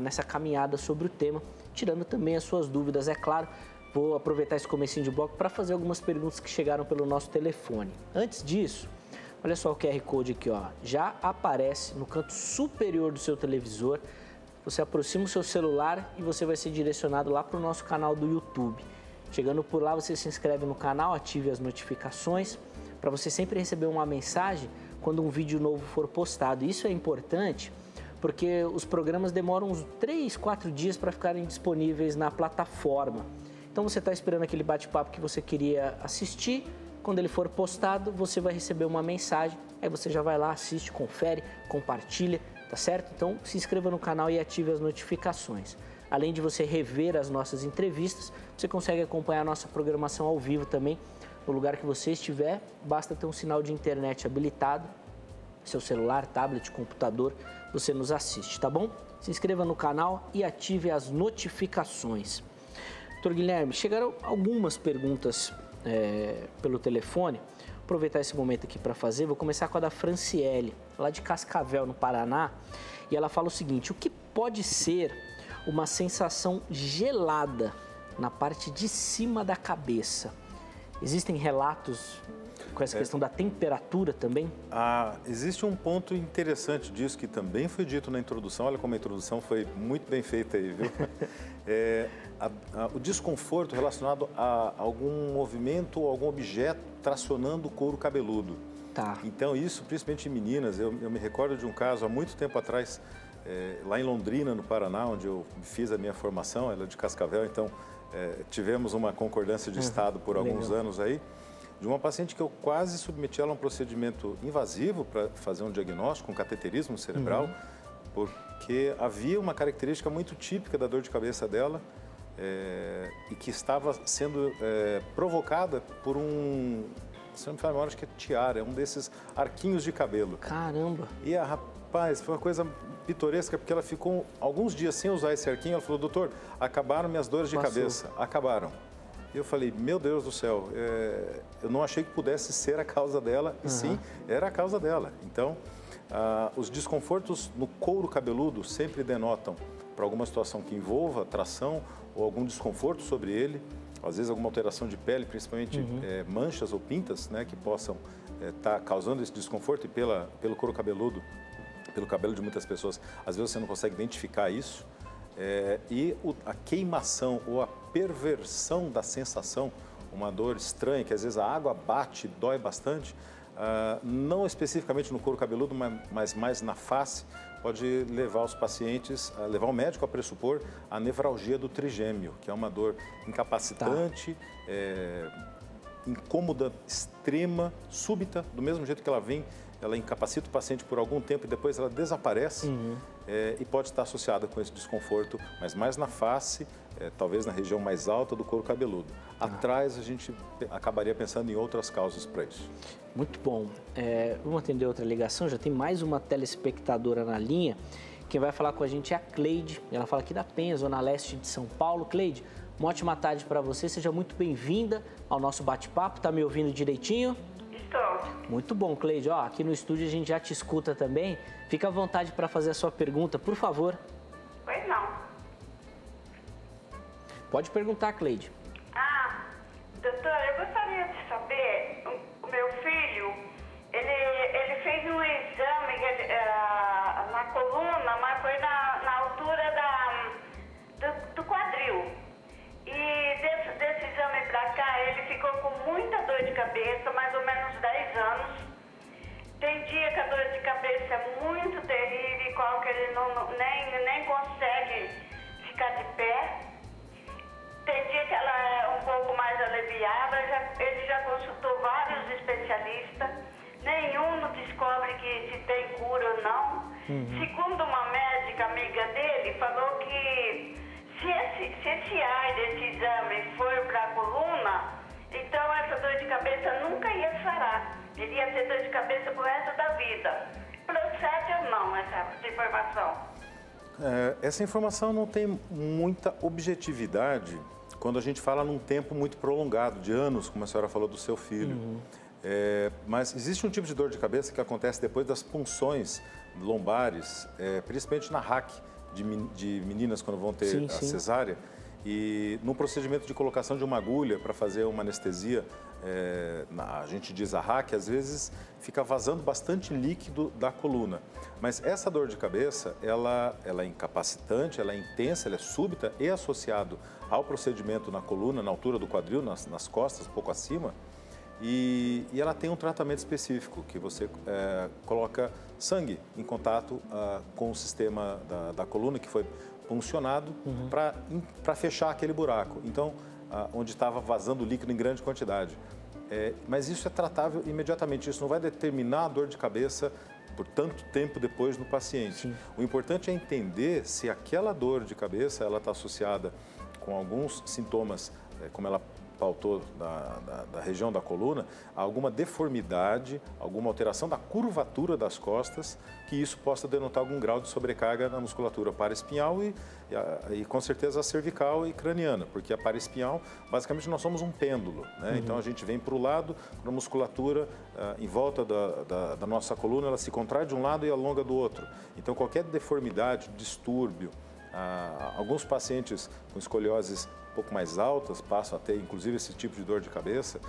nessa caminhada sobre o tema, tirando também as suas dúvidas, é claro. Vou aproveitar esse comecinho de bloco para fazer algumas perguntas que chegaram pelo nosso telefone. Antes disso, olha só o QR Code aqui, ó. Já aparece no canto superior do seu televisor você aproxima o seu celular e você vai ser direcionado lá para o nosso canal do YouTube. Chegando por lá, você se inscreve no canal, ative as notificações, para você sempre receber uma mensagem quando um vídeo novo for postado. Isso é importante porque os programas demoram uns 3, 4 dias para ficarem disponíveis na plataforma. Então você está esperando aquele bate-papo que você queria assistir, quando ele for postado, você vai receber uma mensagem, aí você já vai lá, assiste, confere, compartilha, tá certo? Então se inscreva no canal e ative as notificações. Além de você rever as nossas entrevistas, você consegue acompanhar a nossa programação ao vivo também, no lugar que você estiver, basta ter um sinal de internet habilitado, seu celular, tablet, computador, você nos assiste, tá bom? Se inscreva no canal e ative as notificações. Doutor Guilherme, chegaram algumas perguntas pelo telefone, vou aproveitar esse momento aqui para fazer, vou começar com a da Franciele, lá de Cascavel, no Paraná, e ela fala o seguinte: o que pode ser uma sensação gelada na parte de cima da cabeça? Existem relatos com essa questão da temperatura também? Existe um ponto interessante disso que também foi dito na introdução. Olha como a introdução foi muito bem feita aí, viu? O desconforto relacionado a algum movimento ou algum objeto tracionando o couro cabeludo. Tá. Então isso, principalmente em meninas, eu me recordo de um caso há muito tempo atrás, lá em Londrina, no Paraná, onde eu fiz a minha formação, ela é de Cascavel, então tivemos uma concordância de estado por alguns anos aí, de uma paciente que eu quase submeti ela a um procedimento invasivo para fazer um diagnóstico, um cateterismo cerebral, porque havia uma característica muito típica da dor de cabeça dela e que estava sendo provocada por se não me falo, acho que é tiara, é um desses arquinhos de cabelo. Caramba! E rapaz, foi uma coisa pitoresca, porque ela ficou alguns dias sem usar esse arquinho. Ela falou: doutor, acabaram minhas dores de cabeça. Acabaram. E eu falei: meu Deus do céu, eu não achei que pudesse ser a causa dela, e sim, era a causa dela. Então, os desconfortos no couro cabeludo sempre denotam para alguma situação que envolva tração ou algum desconforto sobre ele, às vezes alguma alteração de pele, principalmente manchas ou pintas, né, que possam estar causando esse desconforto, e pelo couro cabeludo, pelo cabelo de muitas pessoas, às vezes você não consegue identificar isso. E a queimação ou a perversão da sensação, uma dor estranha, que às vezes a água bate, dói bastante, não especificamente no couro cabeludo, mas mais na face, pode levar os pacientes, levar o médico a pressupor a nevralgia do trigêmeo, que é uma dor incapacitante, incômoda, extrema, súbita, do mesmo jeito que ela vem, ela incapacita o paciente por algum tempo e depois ela desaparece e pode estar associada com esse desconforto, mas mais na face, talvez na região mais alta do couro cabeludo. Atrás a gente acabaria pensando em outras causas para isso. Muito bom. Vamos atender outra ligação, já tem mais uma telespectadora na linha. Quem vai falar com a gente é a Cleide, ela fala aqui da Penha, Zona Leste de São Paulo. Cleide, uma ótima tarde para você, seja muito bem-vinda ao nosso bate-papo, tá me ouvindo direitinho? Estou. Muito bom, Cleide. Aqui no estúdio a gente já te escuta também. Fica à vontade para fazer a sua pergunta, por favor. Pois não. Pode perguntar, Cleide. Doutora, eu gostaria de saber, o meu filho, ele fez um exame na coluna, mas foi na altura do quadril. E desse exame pra cá, ele ficou com muita dor de cabeça, mais ou menos 10 anos. Tem dia que a dor de cabeça é muito terrível, qual que ele nem consegue ficar de pé. Tem dia que ela é um pouco mais aliviada, ele já consultou vários especialistas, nenhum descobre que se tem cura ou não. Segundo uma médica amiga dele, falou que se esse ar desse exame for para a coluna, então essa dor de cabeça nunca ia sarar. Ele ia ter dor de cabeça pro resto da vida. Procede ou não essa informação? Essa informação não tem muita objetividade quando a gente fala num tempo muito prolongado, de anos, como a senhora falou do seu filho. Mas existe um tipo de dor de cabeça que acontece depois das punções lombares, principalmente na RAC de meninas quando vão ter a cesárea. E no procedimento de colocação de uma agulha para fazer uma anestesia, a gente diz que às vezes fica vazando bastante líquido da coluna. Mas essa dor de cabeça, ela é incapacitante, ela é intensa, ela é súbita e associado ao procedimento na coluna, na altura do quadril, nas costas, um pouco acima. E ela tem um tratamento específico, que você coloca sangue em contato com o sistema da coluna, que foi puncionado para fechar aquele buraco. Então, onde estava vazando líquido em grande quantidade. Mas isso é tratável imediatamente, isso não vai determinar a dor de cabeça por tanto tempo depois no paciente. Sim. O importante é entender se aquela dor de cabeça está associada com alguns sintomas, como ela pautou da região da coluna, alguma deformidade, alguma alteração da curvatura das costas, que isso possa denotar algum grau de sobrecarga na musculatura paraespinhal e com certeza a cervical e craniana, porque a paraespinhal, basicamente nós somos um pêndulo, né? Então a gente vem para o lado, a musculatura em volta da nossa coluna, ela se contrai de um lado e alonga do outro. Então qualquer deformidade, distúrbio, alguns pacientes com escolioses um pouco mais altas passam a ter, inclusive, esse tipo de dor de cabeça,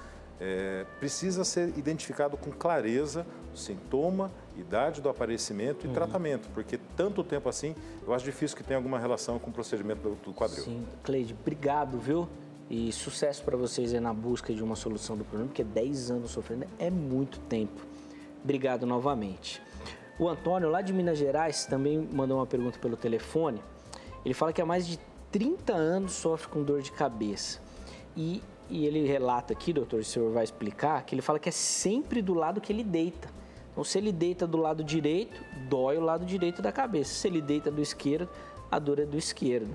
precisa ser identificado com clareza o sintoma, idade do aparecimento e tratamento, porque tanto tempo assim, eu acho difícil que tenha alguma relação com o procedimento do quadril. Sim, Cleide, obrigado, viu? E sucesso para vocês aí na busca de uma solução do problema, porque 10 anos sofrendo é muito tempo. Obrigado novamente. O Antônio, lá de Minas Gerais, também mandou uma pergunta pelo telefone. Ele fala que há mais de 30 anos sofre com dor de cabeça. E ele relata aqui, doutor, o senhor vai explicar, que ele fala que é sempre do lado que ele deita. Então, se ele deita do lado direito, dói o lado direito da cabeça. Se ele deita do esquerdo, a dor é do esquerdo.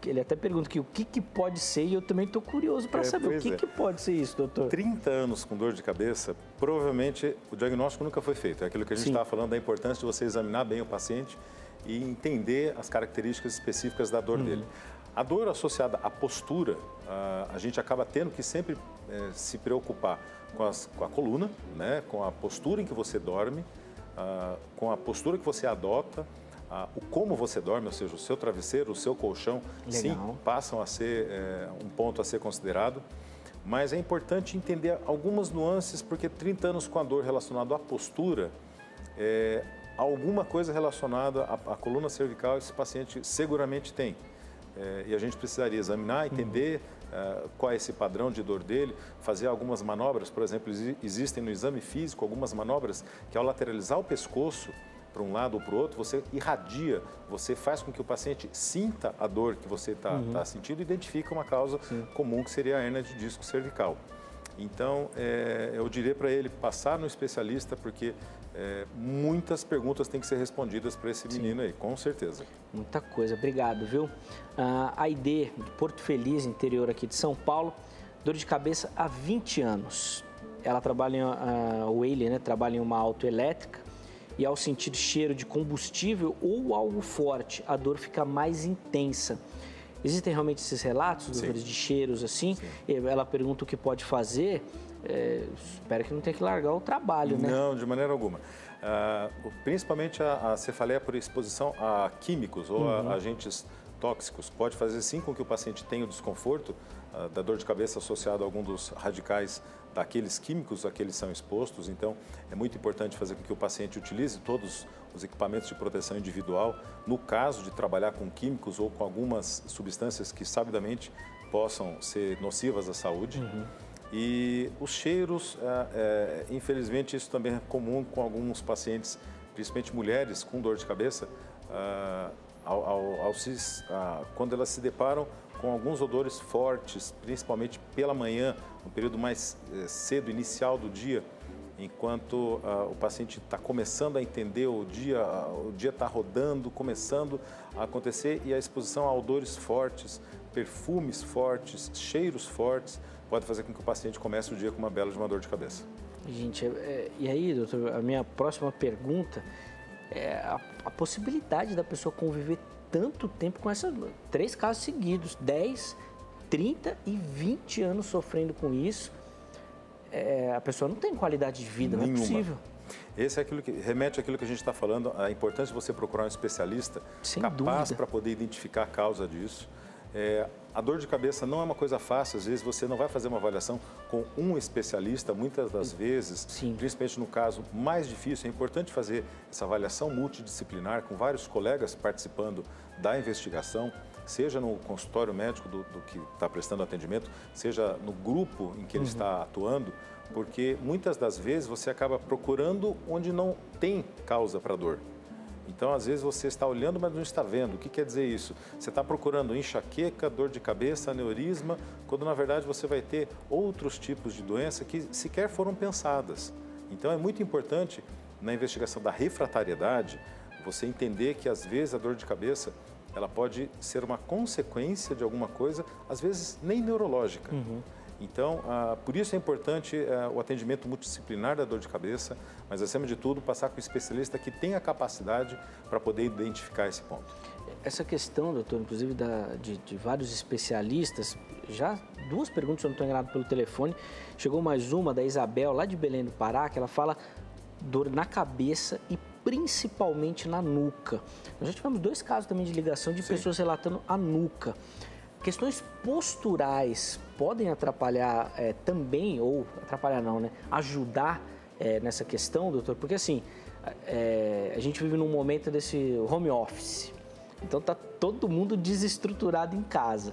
Ele até pergunta aqui o que pode ser, e eu também estou curioso para saber o que pode ser isso, doutor. 30 anos com dor de cabeça, provavelmente o diagnóstico nunca foi feito. É aquilo que a gente estava falando, da importância de você examinar bem o paciente e entender as características específicas da dor dele. A dor associada à postura, a gente acaba tendo que sempre se preocupar com a coluna, né? Com a postura em que você dorme, com a postura que você adota, o como você dorme, ou seja, o seu travesseiro, o seu colchão, sim, passam a ser um ponto a ser considerado. Mas é importante entender algumas nuances, porque 30 anos com a dor relacionada à postura, alguma coisa relacionada à coluna cervical esse paciente seguramente tem. E a gente precisaria examinar, entender qual é esse padrão de dor dele, fazer algumas manobras. Por exemplo, existem no exame físico algumas manobras que, ao lateralizar o pescoço para um lado ou para o outro, você irradia, você faz com que o paciente sinta a dor que você está sentindo e identifica uma causa comum, que seria a hérnia de disco cervical. Então, eu diria para ele passar no especialista, porque muitas perguntas têm que ser respondidas para esse menino aí, com certeza. Muita coisa, obrigado, viu? A Aide, de Porto Feliz, interior aqui de São Paulo, dor de cabeça há 20 anos. Ela trabalha trabalha em uma autoelétrica e ao sentir cheiro de combustível ou algo forte, a dor fica mais intensa. Existem realmente esses relatos, doutores, de cheiros assim? Sim. Ela pergunta o que pode fazer. Espero que não tenha que largar o trabalho, né? Não, de maneira alguma. Principalmente a cefaleia por exposição a químicos ou a agentes tóxicos pode fazer sim com que o paciente tenha o desconforto da dor de cabeça associada a algum dos radicais daqueles químicos a que eles são expostos. Então, é muito importante fazer com que o paciente utilize todos os equipamentos de proteção individual, no caso de trabalhar com químicos ou com algumas substâncias que, sabidamente, possam ser nocivas à saúde. E os cheiros, infelizmente, isso também é comum com alguns pacientes, principalmente mulheres com dor de cabeça, quando elas se deparam com alguns odores fortes, principalmente pela manhã, no período mais cedo, inicial do dia, enquanto o paciente está começando a entender o dia está rodando, começando a acontecer, e a exposição a odores fortes, perfumes fortes, cheiros fortes, pode fazer com que o paciente comece o dia com uma bela de uma dor de cabeça. Gente, e aí, doutor, a minha próxima pergunta é a possibilidade da pessoa conviver tanto tempo com essas 3 casos seguidos, 10, 30 e 20 anos sofrendo com isso. A pessoa não tem qualidade de vida, nenhuma. Não é possível. Esse é aquilo que remete àquilo que a gente está falando, a importância de você procurar um especialista capaz para poder identificar a causa disso. A dor de cabeça não é uma coisa fácil, às vezes você não vai fazer uma avaliação com um especialista, muitas das vezes, Sim. Principalmente no caso mais difícil, é importante fazer essa avaliação multidisciplinar com vários colegas participando da investigação, seja no consultório médico do que está prestando atendimento, seja no grupo em que ele está atuando, porque muitas das vezes você acaba procurando onde não tem causa para dor. Então, às vezes, você está olhando, mas não está vendo. O que quer dizer isso? Você está procurando enxaqueca, dor de cabeça, aneurisma, quando, na verdade, você vai ter outros tipos de doença que sequer foram pensadas. Então, é muito importante, na investigação da refratariedade, você entender que, às vezes, a dor de cabeça, ela pode ser uma consequência de alguma coisa, às vezes, nem neurológica. Então, por isso é importante o atendimento multidisciplinar da dor de cabeça, mas, acima de tudo, passar com um especialista que tenha capacidade para poder identificar esse ponto. Essa questão, doutor, inclusive de vários especialistas, já 2 perguntas, se eu não estou enganado, pelo telefone. Chegou mais uma da Isabel, lá de Belém do Pará, que ela fala dor na cabeça e principalmente na nuca. Nós já tivemos 2 casos também de ligação de pessoas relatando a nuca. Questões posturais podem atrapalhar também, ou atrapalhar não, né? Ajudar nessa questão, doutor? Porque assim, a gente vive num momento desse home office, então tá todo mundo desestruturado em casa.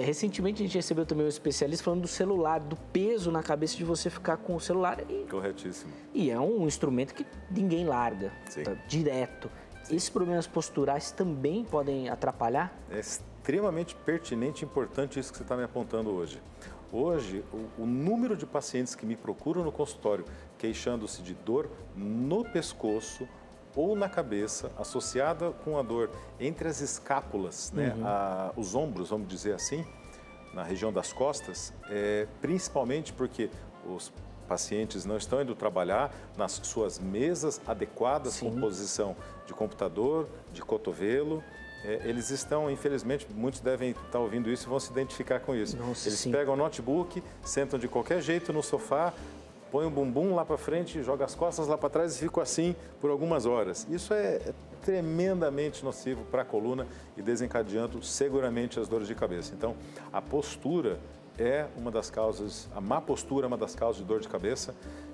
Recentemente a gente recebeu também um especialista falando do celular, do peso na cabeça de você ficar com o celular. Corretíssimo. E é um instrumento que ninguém larga, tá direto. Esses problemas posturais também podem atrapalhar? É extremamente pertinente e importante isso que você está me apontando hoje. Hoje, o número de pacientes que me procuram no consultório queixando-se de dor no pescoço ou na cabeça, associada com a dor entre as escápulas, né, os ombros, vamos dizer assim, na região das costas, principalmente porque os pacientes não estão indo trabalhar nas suas mesas adequadas, com posição de computador, de cotovelo. Eles estão, infelizmente, muitos devem estar ouvindo isso e vão se identificar com isso. Nossa, eles pegam o notebook, sentam de qualquer jeito no sofá, põem o bumbum lá para frente, jogam as costas lá para trás e ficam assim por algumas horas. Isso é tremendamente nocivo para a coluna e desencadeando seguramente as dores de cabeça. Então, a postura é uma das causas, a má postura é uma das causas de dor de cabeça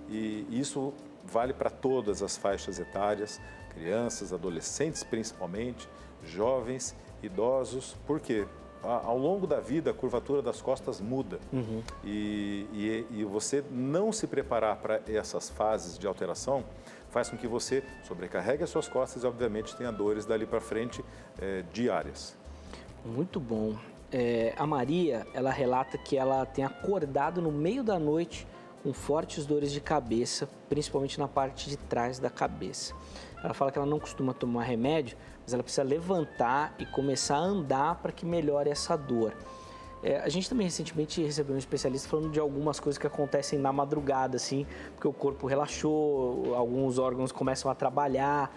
e isso vale para todas as faixas etárias, crianças, adolescentes principalmente, jovens, idosos. Por quê? Ao longo da vida, a curvatura das costas muda e você não se preparar para essas fases de alteração faz com que você sobrecarregue as suas costas e, obviamente, tenha dores dali para frente diárias. Muito bom. A Maria, ela relata que ela tem acordado no meio da noite com fortes dores de cabeça, principalmente na parte de trás da cabeça. Ela fala que ela não costuma tomar remédio, mas ela precisa levantar e começar a andar para que melhore essa dor. A gente também recentemente recebeu um especialista falando de algumas coisas que acontecem na madrugada, assim, porque o corpo relaxou, alguns órgãos começam a trabalhar.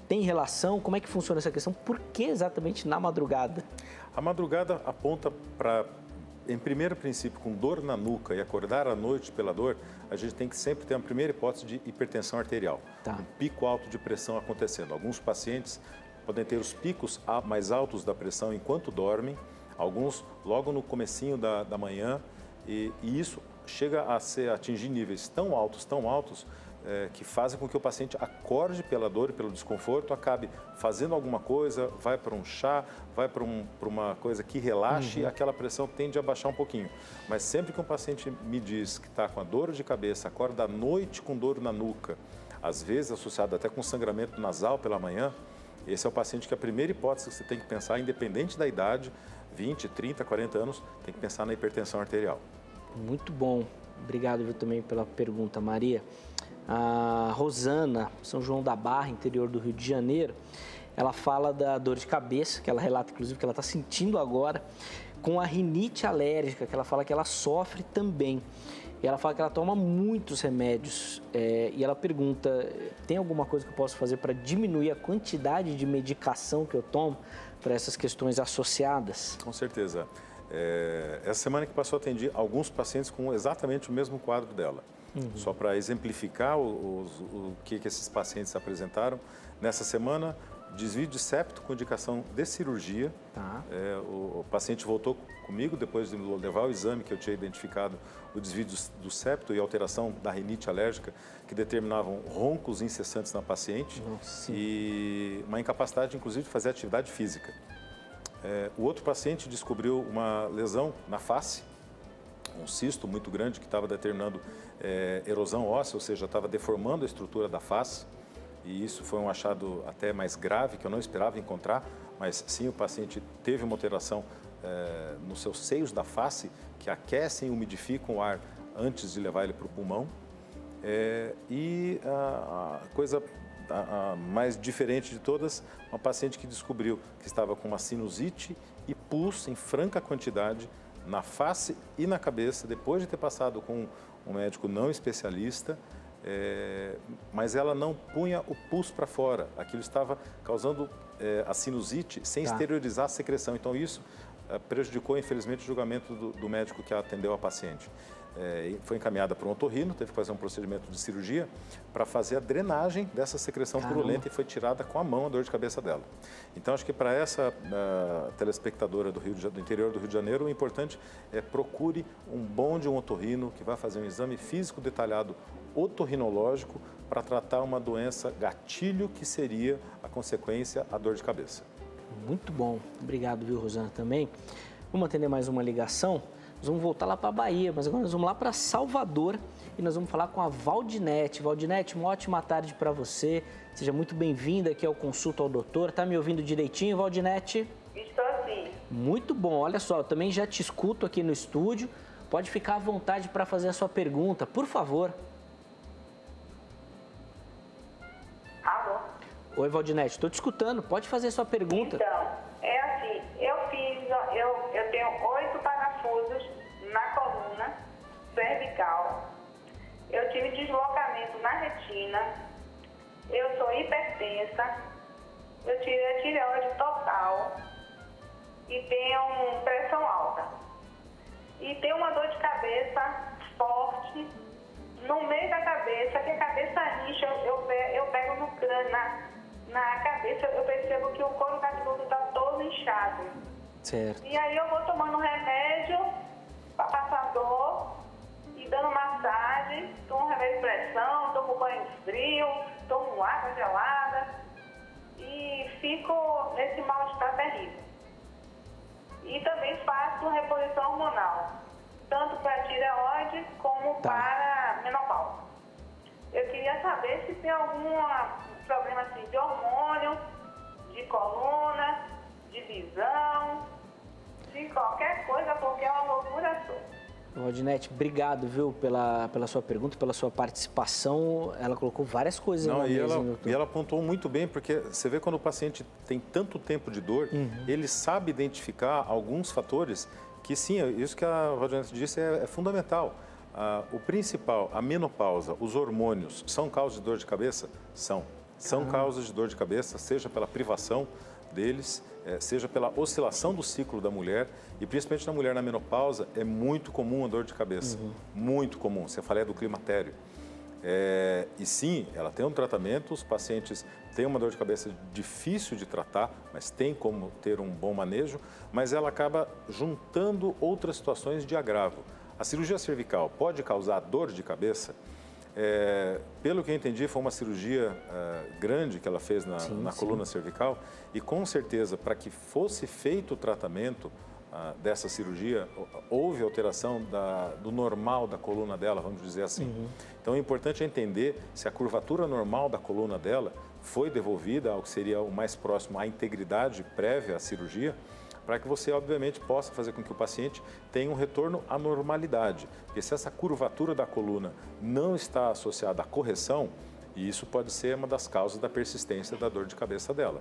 Tem relação? Como é que funciona essa questão? Por que exatamente na madrugada? A madrugada aponta para, em primeiro princípio, com dor na nuca e acordar à noite pela dor, a gente tem que sempre ter uma primeira hipótese de hipertensão arterial. Um pico alto de pressão acontecendo. Alguns pacientes podem ter os picos mais altos da pressão enquanto dormem, alguns logo no comecinho da manhã, e isso chega a atingir níveis tão altos, que fazem com que o paciente acorde pela dor e pelo desconforto, acabe fazendo alguma coisa, vai para um chá, vai para uma coisa que relaxe, e aquela pressão tende a baixar um pouquinho. Mas sempre que um paciente me diz que está com a dor de cabeça, acorda à noite com dor na nuca, às vezes associado até com sangramento nasal pela manhã, esse é o paciente que a primeira hipótese que você tem que pensar, independente da idade, 20, 30, 40 anos, tem que pensar na hipertensão arterial. Muito bom. Obrigado, viu, também pela pergunta, Maria. A Rosana, São João da Barra, interior do Rio de Janeiro, ela fala da dor de cabeça, que ela relata, inclusive, que ela está sentindo agora, com a rinite alérgica, que ela fala que ela sofre também. E ela fala que ela toma muitos remédios. E ela pergunta, tem alguma coisa que eu posso fazer para diminuir a quantidade de medicação que eu tomo para essas questões associadas? Com certeza. Essa semana que passou, atendi alguns pacientes com exatamente o mesmo quadro dela. Só para exemplificar o que esses pacientes apresentaram. Nessa semana, desvio de septo com indicação de cirurgia. Tá. O paciente voltou comigo depois de levar o exame que eu tinha identificado o desvio do septo e alteração da rinite alérgica que determinavam roncos incessantes na paciente. Nossa. E uma incapacidade, inclusive, de fazer atividade física. O outro paciente descobriu uma lesão na face, um cisto muito grande que estava determinando erosão óssea, ou seja, estava deformando a estrutura da face. E isso foi um achado até mais grave, que eu não esperava encontrar, mas sim, o paciente teve uma alteração nos seus seios da face, que aquecem e umidificam o ar antes de levar ele para o pulmão. E a coisa mais diferente de todas, uma paciente que descobriu que estava com uma sinusite e pus em franca quantidade na face e na cabeça, depois de ter passado com um médico não especialista, mas ela não punha o pus para fora. Aquilo estava causando a sinusite sem exteriorizar a secreção. Então, isso prejudicou, infelizmente, o julgamento do médico que atendeu a paciente. Foi encaminhada para um otorrino, teve que fazer um procedimento de cirurgia para fazer a drenagem dessa secreção purulenta e foi tirada com a mão a dor de cabeça dela. Então, acho que para essa telespectadora do interior do Rio de Janeiro, o importante é procure um otorrino que vai fazer um exame físico detalhado otorrinológico para tratar uma doença gatilho que seria a consequência a dor de cabeça. Muito bom. Obrigado, viu, Rosana, também. Vamos atender mais uma ligação. Nós vamos voltar lá para a Bahia, mas agora nós vamos lá para Salvador e nós vamos falar com a Valdinete. Valdinete, uma ótima tarde para você. Seja muito bem-vinda aqui ao Consulta ao Doutor. Tá me ouvindo direitinho, Valdinete? Estou sim. Muito bom. Olha só, eu também já te escuto aqui no estúdio. Pode ficar à vontade para fazer a sua pergunta, por favor. Alô? Oi, Valdinete, estou te escutando. Pode fazer a sua pergunta. Então, é assim, eu tenho 8 parafusos na coluna cervical, eu tive deslocamento na retina, eu sou hipertensa, eu tirei a tireoide total e tenho pressão alta. E tenho uma dor de cabeça forte no meio da cabeça, que a cabeça incha, eu pego no crânio, na cabeça, eu percebo que o couro cabeludo está todo inchado. Certo. E aí eu vou tomando remédio para passar dor e dando massagem, tomo remédio de pressão, tomo banho frio, tomo água gelada e fico nesse mal-estar terrível. E também faço reposição hormonal, tanto para tireoide como para menopausa. Eu queria saber se tem algum problema assim, de hormônio, de coluna, de visão, de qualquer coisa, porque é uma loucura toda. Valdinete, obrigado, viu, pela sua pergunta, pela sua participação. Ela colocou várias coisas na mesa. E ela apontou muito bem, porque você vê quando o paciente tem tanto tempo de dor, ele sabe identificar alguns fatores que, sim, isso que a Valdinete disse é fundamental. O principal, a menopausa, os hormônios, são causas de dor de cabeça? São causas de dor de cabeça, seja pela privação deles, seja pela oscilação do ciclo da mulher, e principalmente na mulher na menopausa, é muito comum a dor de cabeça, muito comum, cefaleia do climatério. E sim, ela tem um tratamento, os pacientes têm uma dor de cabeça difícil de tratar, mas tem como ter um bom manejo, mas ela acaba juntando outras situações de agravo. A cirurgia cervical pode causar dor de cabeça? Pelo que eu entendi, foi uma cirurgia grande que ela fez na coluna cervical e, com certeza, para que fosse feito o tratamento dessa cirurgia, houve alteração do normal da coluna dela, vamos dizer assim. Então, o importante é entender se a curvatura normal da coluna dela foi devolvida ao que seria o mais próximo à integridade prévia à cirurgia, para que você, obviamente, possa fazer com que o paciente tenha um retorno à normalidade. Porque se essa curvatura da coluna não está associada à correção, isso pode ser uma das causas da persistência da dor de cabeça dela.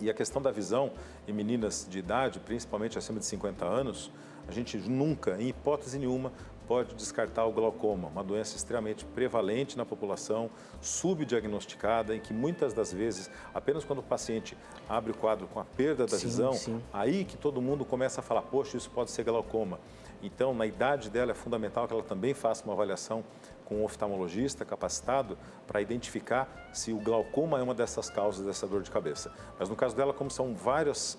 E a questão da visão em meninas de idade, principalmente acima de 50 anos, a gente nunca, em hipótese nenhuma, pode descartar o glaucoma, uma doença extremamente prevalente na população, subdiagnosticada, em que muitas das vezes, apenas quando o paciente abre o quadro com a perda da visão, aí que todo mundo começa a falar, poxa, isso pode ser glaucoma. Então, na idade dela, é fundamental que ela também faça uma avaliação com um oftalmologista capacitado para identificar se o glaucoma é uma dessas causas dessa dor de cabeça. Mas no caso dela, como são várias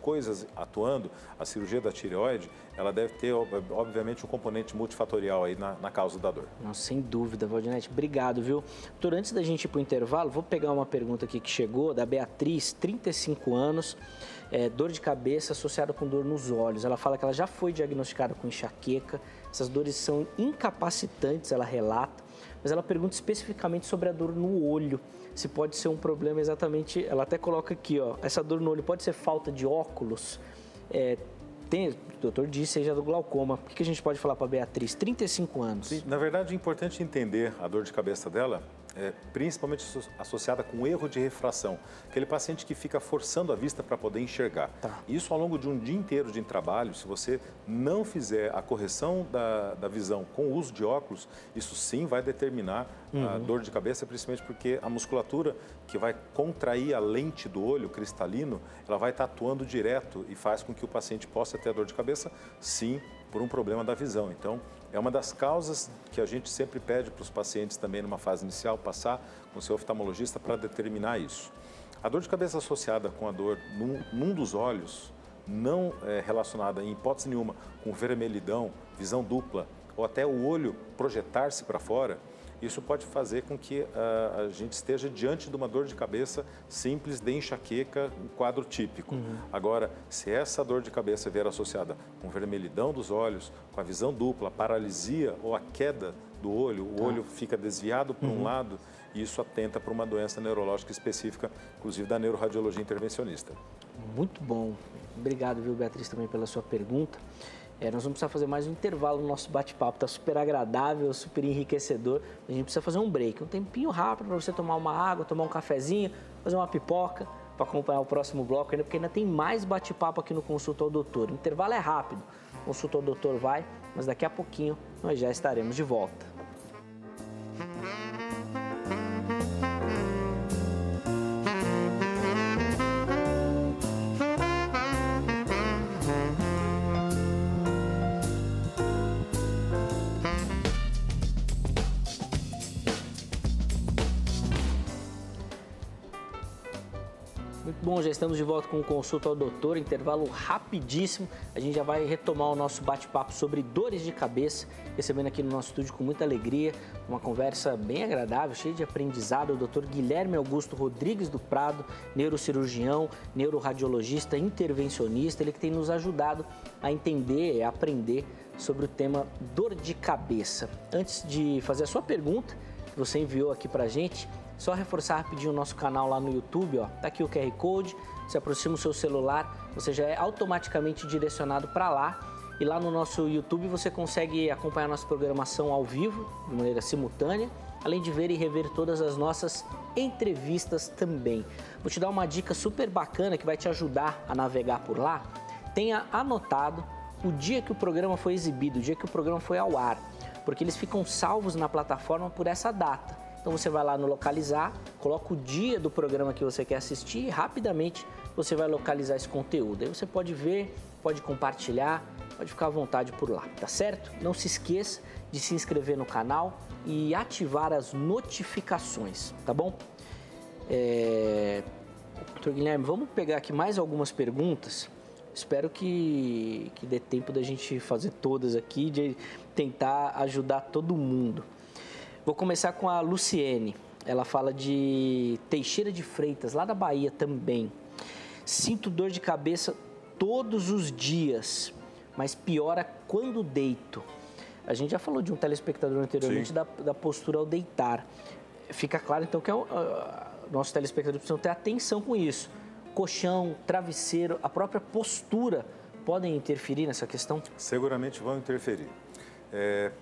coisas atuando, a cirurgia da tireoide, ela deve ter, obviamente, um componente multifatorial aí na causa da dor. Não, sem dúvida, Valdinete. Obrigado, viu? Doutor, antes da gente ir para o intervalo, vou pegar uma pergunta aqui que chegou, da Beatriz, 35 anos, dor de cabeça associada com dor nos olhos. Ela fala que ela já foi diagnosticada com enxaqueca, essas dores são incapacitantes, ela relata, mas ela pergunta especificamente sobre a dor no olho, se pode ser um problema exatamente, ela até coloca aqui, ó, essa dor no olho pode ser falta de óculos, o doutor disse, seja do glaucoma. O que a gente pode falar para a Beatriz? 35 anos. Sim, na verdade, é importante entender a dor de cabeça dela, principalmente associada com erro de refração. Aquele paciente que fica forçando a vista para poder enxergar. Tá. Isso ao longo de um dia inteiro de trabalho, se você não fizer a correção da visão com o uso de óculos, isso sim vai determinar a dor de cabeça, principalmente porque a musculatura que vai contrair a lente do olho cristalino, ela vai estar atuando direto e faz com que o paciente possa ter a dor de cabeça, sim, por um problema da visão. Então, é uma das causas que a gente sempre pede para os pacientes também numa fase inicial, passar com o seu oftalmologista para determinar isso. A dor de cabeça associada com a dor num dos olhos, não relacionada em hipótese nenhuma com vermelhidão, visão dupla ou até o olho projetar-se para fora, isso pode fazer com que a gente esteja diante de uma dor de cabeça simples de enxaqueca, um quadro típico. Agora, se essa dor de cabeça vier associada com vermelhidão dos olhos, com a visão dupla, paralisia ou a queda do olho, o olho fica desviado para um lado, e isso atenta para uma doença neurológica específica, inclusive da neuroradiologia intervencionista. Muito bom. Obrigado, viu, Beatriz, também pela sua pergunta. Nós vamos precisar fazer mais um intervalo no nosso bate-papo, está super agradável, super enriquecedor. A gente precisa fazer um break, um tempinho rápido para você tomar uma água, tomar um cafezinho, fazer uma pipoca para acompanhar o próximo bloco ainda, porque ainda tem mais bate-papo aqui no Consulta ao Doutor. O intervalo é rápido, o Consulta ao Doutor vai, mas daqui a pouquinho nós já estaremos de volta. Bom, já estamos de volta com o Consulta ao Doutor, intervalo rapidíssimo. A gente já vai retomar o nosso bate-papo sobre dores de cabeça, recebendo aqui no nosso estúdio com muita alegria, uma conversa bem agradável, cheia de aprendizado, o Dr. Guilherme Augusto Rodrigues do Prado, neurocirurgião, neuroradiologista, intervencionista, ele que tem nos ajudado a entender e aprender sobre o tema dor de cabeça. Antes de fazer a sua pergunta, que você enviou aqui pra gente, só reforçar rapidinho o nosso canal lá no YouTube, ó. Tá aqui o QR Code, você aproxima o seu celular, você já é automaticamente direcionado para lá. E lá no nosso YouTube você consegue acompanhar a nossa programação ao vivo, de maneira simultânea, além de ver e rever todas as nossas entrevistas também. Vou te dar uma dica super bacana que vai te ajudar a navegar por lá. Tenha anotado o dia que o programa foi exibido, o dia que o programa foi ao ar, porque eles ficam salvos na plataforma por essa data. Então você vai lá no localizar, coloca o dia do programa que você quer assistir e rapidamente você vai localizar esse conteúdo. Aí você pode ver, pode compartilhar, pode ficar à vontade por lá, tá certo? Não se esqueça de se inscrever no canal e ativar as notificações, tá bom? Dr. Guilherme, vamos pegar aqui mais algumas perguntas. Espero que dê tempo da gente fazer todas aqui, de tentar ajudar todo mundo. Vou começar com a Luciene. Ela fala de Teixeira de Freitas, lá da Bahia também. Sinto dor de cabeça todos os dias, mas piora quando deito. A gente já falou de um telespectador anteriormente da postura ao deitar. Fica claro, então, que nossos telespectadores precisam ter atenção com isso. Colchão, travesseiro, a própria postura podem interferir nessa questão? Seguramente vão interferir.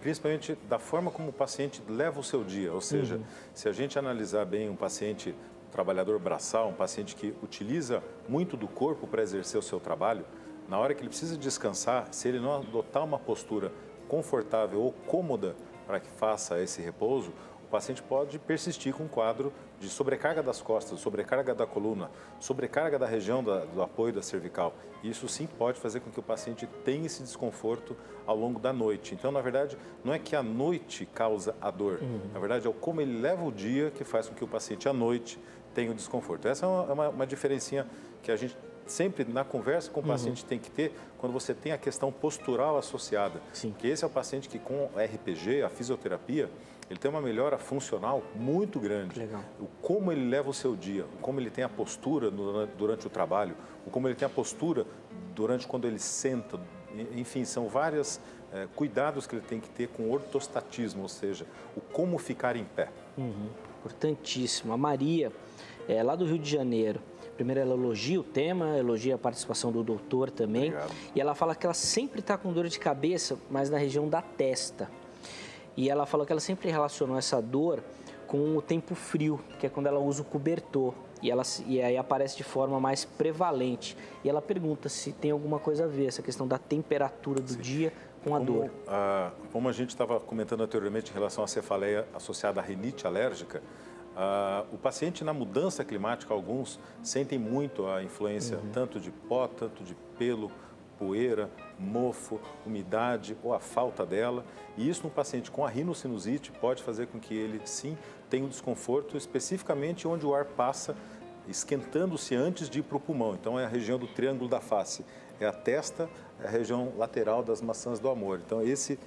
Principalmente da forma como o paciente leva o seu dia, ou seja, se a gente analisar bem um paciente trabalhador braçal, um paciente que utiliza muito do corpo para exercer o seu trabalho, na hora que ele precisa descansar, se ele não adotar uma postura confortável ou cômoda para que faça esse repouso, o paciente pode persistir com um quadro de sobrecarga das costas, sobrecarga da coluna, sobrecarga da região do apoio da cervical. Isso sim pode fazer com que o paciente tenha esse desconforto ao longo da noite. Então, na verdade, não é que a noite causa a dor. Na verdade, é como ele leva o dia que faz com que o paciente à noite tenha o desconforto. Essa é uma diferencinha que a gente sempre na conversa com o paciente tem que ter quando você tem a questão postural associada. Sim. Que esse é o paciente que com a RPG, a fisioterapia, ele tem uma melhora funcional muito grande. Legal. O como ele leva o seu dia, o como ele tem a postura durante o trabalho, o como ele tem a postura durante quando ele senta, enfim, são vários cuidados que ele tem que ter com o ortostatismo, ou seja, o como ficar em pé. Importantíssimo. A Maria, lá do Rio de Janeiro. Primeiro, ela elogia o tema, elogia a participação do doutor também. Obrigado. E ela fala que ela sempre está com dor de cabeça, mas na região da testa. E ela falou que ela sempre relacionou essa dor com o tempo frio, que é quando ela usa o cobertor. E aí aparece de forma mais prevalente. E ela pergunta se tem alguma coisa a ver, essa questão da temperatura do dia com a dor. Como a gente estava comentando anteriormente em relação à cefaleia associada à rinite alérgica, o paciente na mudança climática, alguns sentem muito a influência tanto de pó, tanto de pelo, poeira, mofo, umidade ou a falta dela. E isso no paciente com a rinocinusite pode fazer com que ele sim tenha um desconforto especificamente onde o ar passa esquentando-se antes de ir para o pulmão. Então é a região do triângulo da face, é a testa, é a região lateral das maçãs do amor. Então esse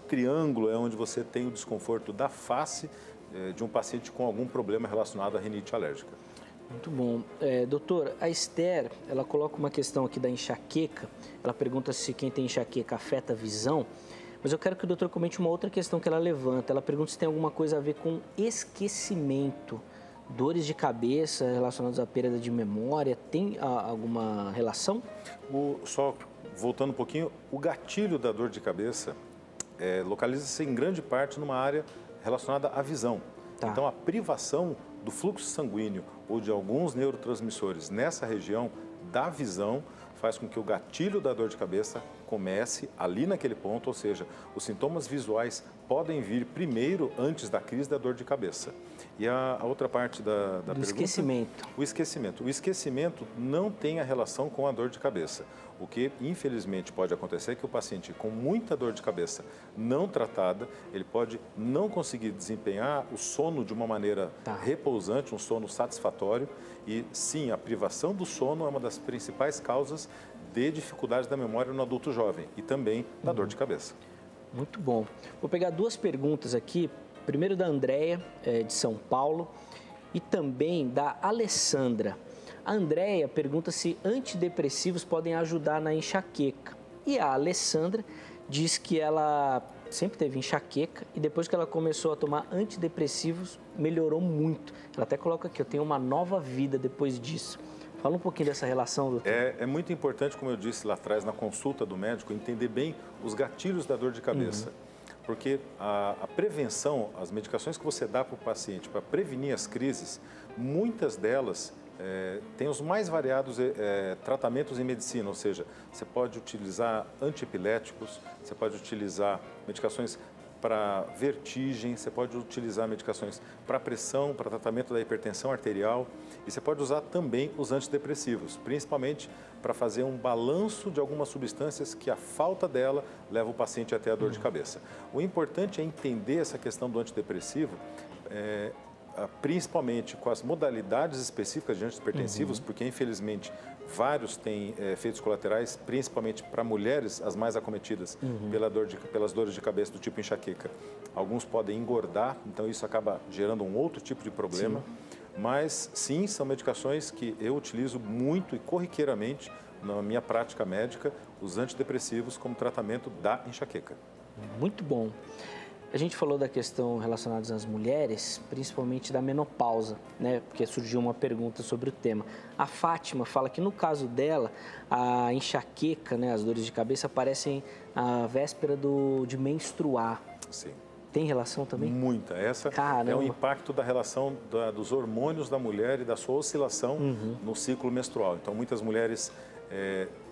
triângulo é onde você tem o desconforto da face de um paciente com algum problema relacionado à rinite alérgica. Muito bom. Doutor, a Esther, ela coloca uma questão aqui da enxaqueca. Ela pergunta se quem tem enxaqueca afeta a visão. Mas eu quero que o doutor comente uma outra questão que ela levanta. Ela pergunta se tem alguma coisa a ver com esquecimento. Dores de cabeça relacionadas à perda de memória. Tem alguma relação? Só voltando um pouquinho, o gatilho da dor de cabeça localiza-se em grande parte numa área relacionada à visão. Tá. Então, a privação do fluxo sanguíneo ou de alguns neurotransmissores nessa região da visão faz com que o gatilho da dor de cabeça comece ali naquele ponto, ou seja, os sintomas visuais podem vir primeiro antes da crise da dor de cabeça. E a outra parte da pergunta... Esquecimento. O esquecimento. O esquecimento não tem a relação com a dor de cabeça. O que, infelizmente, pode acontecer é que o paciente com muita dor de cabeça não tratada, ele pode não conseguir desempenhar o sono de uma maneira repousante, um sono satisfatório. E, sim, a privação do sono é uma das principais causas de dificuldades da memória no adulto jovem e também da dor de cabeça. Muito bom. Vou pegar duas perguntas aqui. Primeiro da Andréia, de São Paulo, e também da Alessandra. A Andréia pergunta se antidepressivos podem ajudar na enxaqueca. E a Alessandra diz que ela sempre teve enxaqueca e depois que ela começou a tomar antidepressivos, melhorou muito. Ela até coloca aqui, eu tenho uma nova vida depois disso. Fala um pouquinho dessa relação, doutor. É muito importante, como eu disse lá atrás, na consulta do médico, entender bem os gatilhos da dor de cabeça. Porque a prevenção, as medicações que você dá para o paciente para prevenir as crises, muitas delas têm os mais variados tratamentos em medicina, ou seja, você pode utilizar antiepiléticos, você pode utilizar medicações para vertigem, você pode utilizar medicações para pressão, para tratamento da hipertensão arterial e você pode usar também os antidepressivos, principalmente para fazer um balanço de algumas substâncias que a falta dela leva o paciente até a dor de cabeça. O importante é entender essa questão do antidepressivo, principalmente com as modalidades específicas de antihipertensivos, porque infelizmente vários têm efeitos colaterais, principalmente para mulheres, as mais acometidas pelas dores de cabeça do tipo enxaqueca. Alguns podem engordar, então isso acaba gerando um outro tipo de problema. Mas sim, são medicações que eu utilizo muito e corriqueiramente na minha prática médica, os antidepressivos como tratamento da enxaqueca. Muito bom. A gente falou da questão relacionada às mulheres, principalmente da menopausa, né? Porque surgiu uma pergunta sobre o tema. A Fátima fala que no caso dela, a enxaqueca, né, as dores de cabeça aparecem à véspera de menstruar. Sim. Tem relação também? Muita. Essa é o impacto da relação dos hormônios da mulher e da sua oscilação no ciclo menstrual. Então, muitas mulheres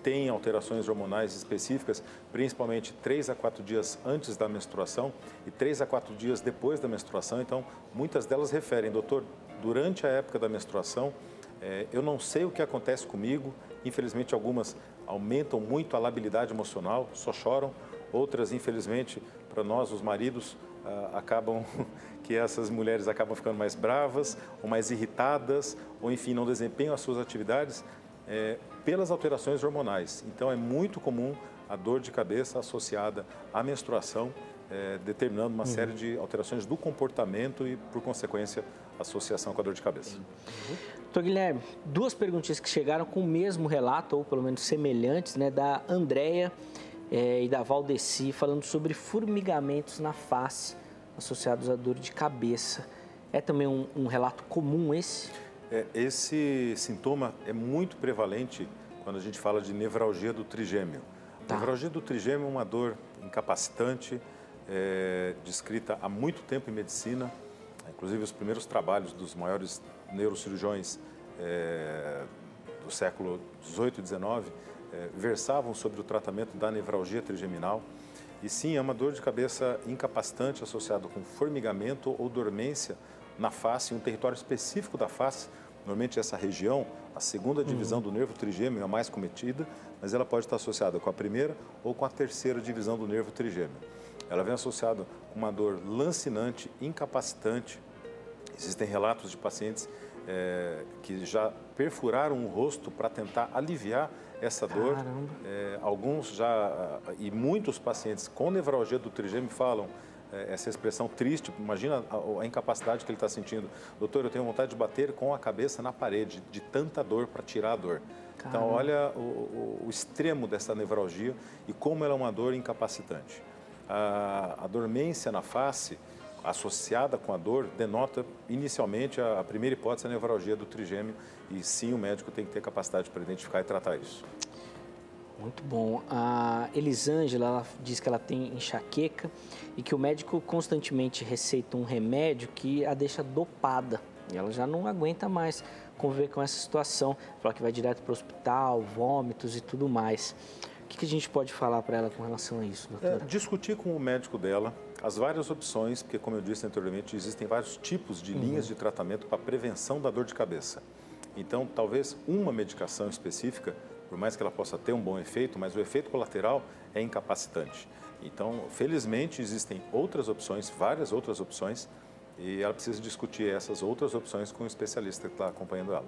tem alterações hormonais específicas, principalmente 3 a 4 dias antes da menstruação e 3 a 4 dias depois da menstruação. Então, muitas delas referem, doutor, durante a época da menstruação, eu não sei o que acontece comigo. Infelizmente, algumas aumentam muito a labilidade emocional, só choram. Outras, infelizmente, para nós, os maridos, acabam que essas mulheres acabam ficando mais bravas ou mais irritadas, ou enfim, não desempenham as suas atividades pelas alterações hormonais. Então, é muito comum a dor de cabeça associada à menstruação, determinando uma série de alterações do comportamento e, por consequência, associação com a dor de cabeça. Doutor Guilherme, 2 perguntinhas que chegaram com o mesmo relato, ou pelo menos semelhantes, né, da Andréia e da Valdeci, falando sobre formigamentos na face associados à dor de cabeça. É também um relato comum esse? Esse sintoma é muito prevalente quando a gente fala de nevralgia do trigêmeo. A nevralgia do trigêmeo é uma dor incapacitante, descrita há muito tempo em medicina. Inclusive, os primeiros trabalhos dos maiores neurocirurgiões do século 18 e 19 versavam sobre o tratamento da nevralgia trigeminal. E sim, é uma dor de cabeça incapacitante associada com formigamento ou dormência na face, em um território específico da face. Normalmente essa região, a segunda divisão do nervo trigêmeo é a mais cometida, mas ela pode estar associada com a primeira ou com a terceira divisão do nervo trigêmeo. Ela vem associada com uma dor lancinante, incapacitante. Existem relatos de pacientes que já perfuraram o rosto para tentar aliviar essa dor. Alguns já, e muitos pacientes com nevralgia do trigêmeo falam essa expressão triste. Imagina a incapacidade que ele está sentindo. Doutor, eu tenho vontade de bater com a cabeça na parede, de tanta dor para tirar a dor. Então, olha o extremo dessa nevralgia e como ela é uma dor incapacitante. A dormência na face, associada com a dor, denota inicialmente a primeira hipótese, a nevralgia do trigêmeo, e sim, o médico tem que ter capacidade para identificar e tratar isso. Muito bom. A Elisângela, ela diz que ela tem enxaqueca e que o médico constantemente receita um remédio que a deixa dopada. E ela já não aguenta mais conviver com essa situação. Fala que vai direto para o hospital, vômitos e tudo mais. O que a gente pode falar para ela com relação a isso, doutora? Discutir com o médico dela as várias opções, porque, como eu disse anteriormente, existem vários tipos de linhas de tratamento para prevenção da dor de cabeça. Então, talvez uma medicação específica, por mais que ela possa ter um bom efeito, mas o efeito colateral é incapacitante. Então, felizmente, existem outras opções, várias outras opções, e ela precisa discutir essas outras opções com o especialista que está acompanhando ela.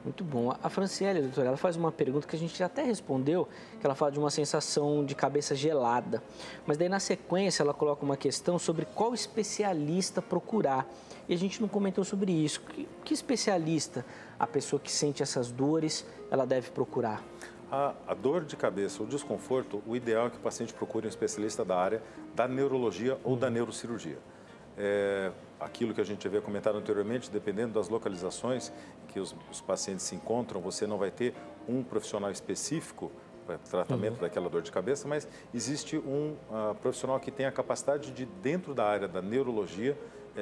Muito bom. A Franciele, doutora, ela faz uma pergunta que a gente já até respondeu, que ela fala de uma sensação de cabeça gelada. Mas daí, na sequência, ela coloca uma questão sobre qual especialista procurar. E a gente não comentou sobre isso. Que especialista a pessoa que sente essas dores, ela deve procurar? A dor de cabeça, o desconforto, o ideal é que o paciente procure um especialista da área da neurologia ou da neurocirurgia. Aquilo que a gente havia comentado anteriormente, dependendo das localizações que os pacientes se encontram, você não vai ter um profissional específico para tratamento daquela dor de cabeça, mas existe um profissional que tem a capacidade de, dentro da área da neurologia,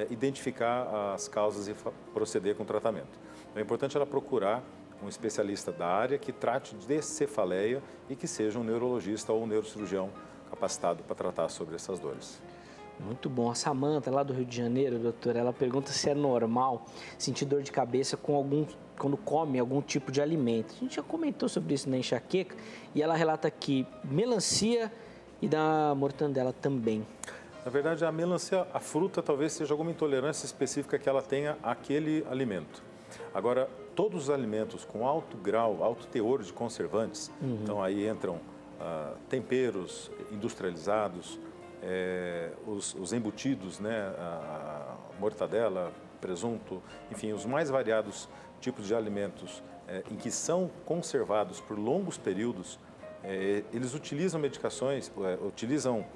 identificar as causas e proceder com o tratamento. Então, é importante ela procurar um especialista da área que trate de cefaleia e que seja um neurologista ou um neurocirurgião capacitado para tratar sobre essas dores. Muito bom. A Samanta, lá do Rio de Janeiro, doutora, ela pergunta se é normal sentir dor de cabeça quando come algum tipo de alimento. A gente já comentou sobre isso na enxaqueca e ela relata aqui melancia e da mortandela também. Na verdade, a melancia, a fruta, talvez seja alguma intolerância específica que ela tenha àquele alimento. Agora, todos os alimentos com alto grau, alto teor de conservantes, então aí entram temperos industrializados, os embutidos, né, a mortadela, presunto, enfim, os mais variados tipos de alimentos em que são conservados por longos períodos, eles utilizam medicações, utilizam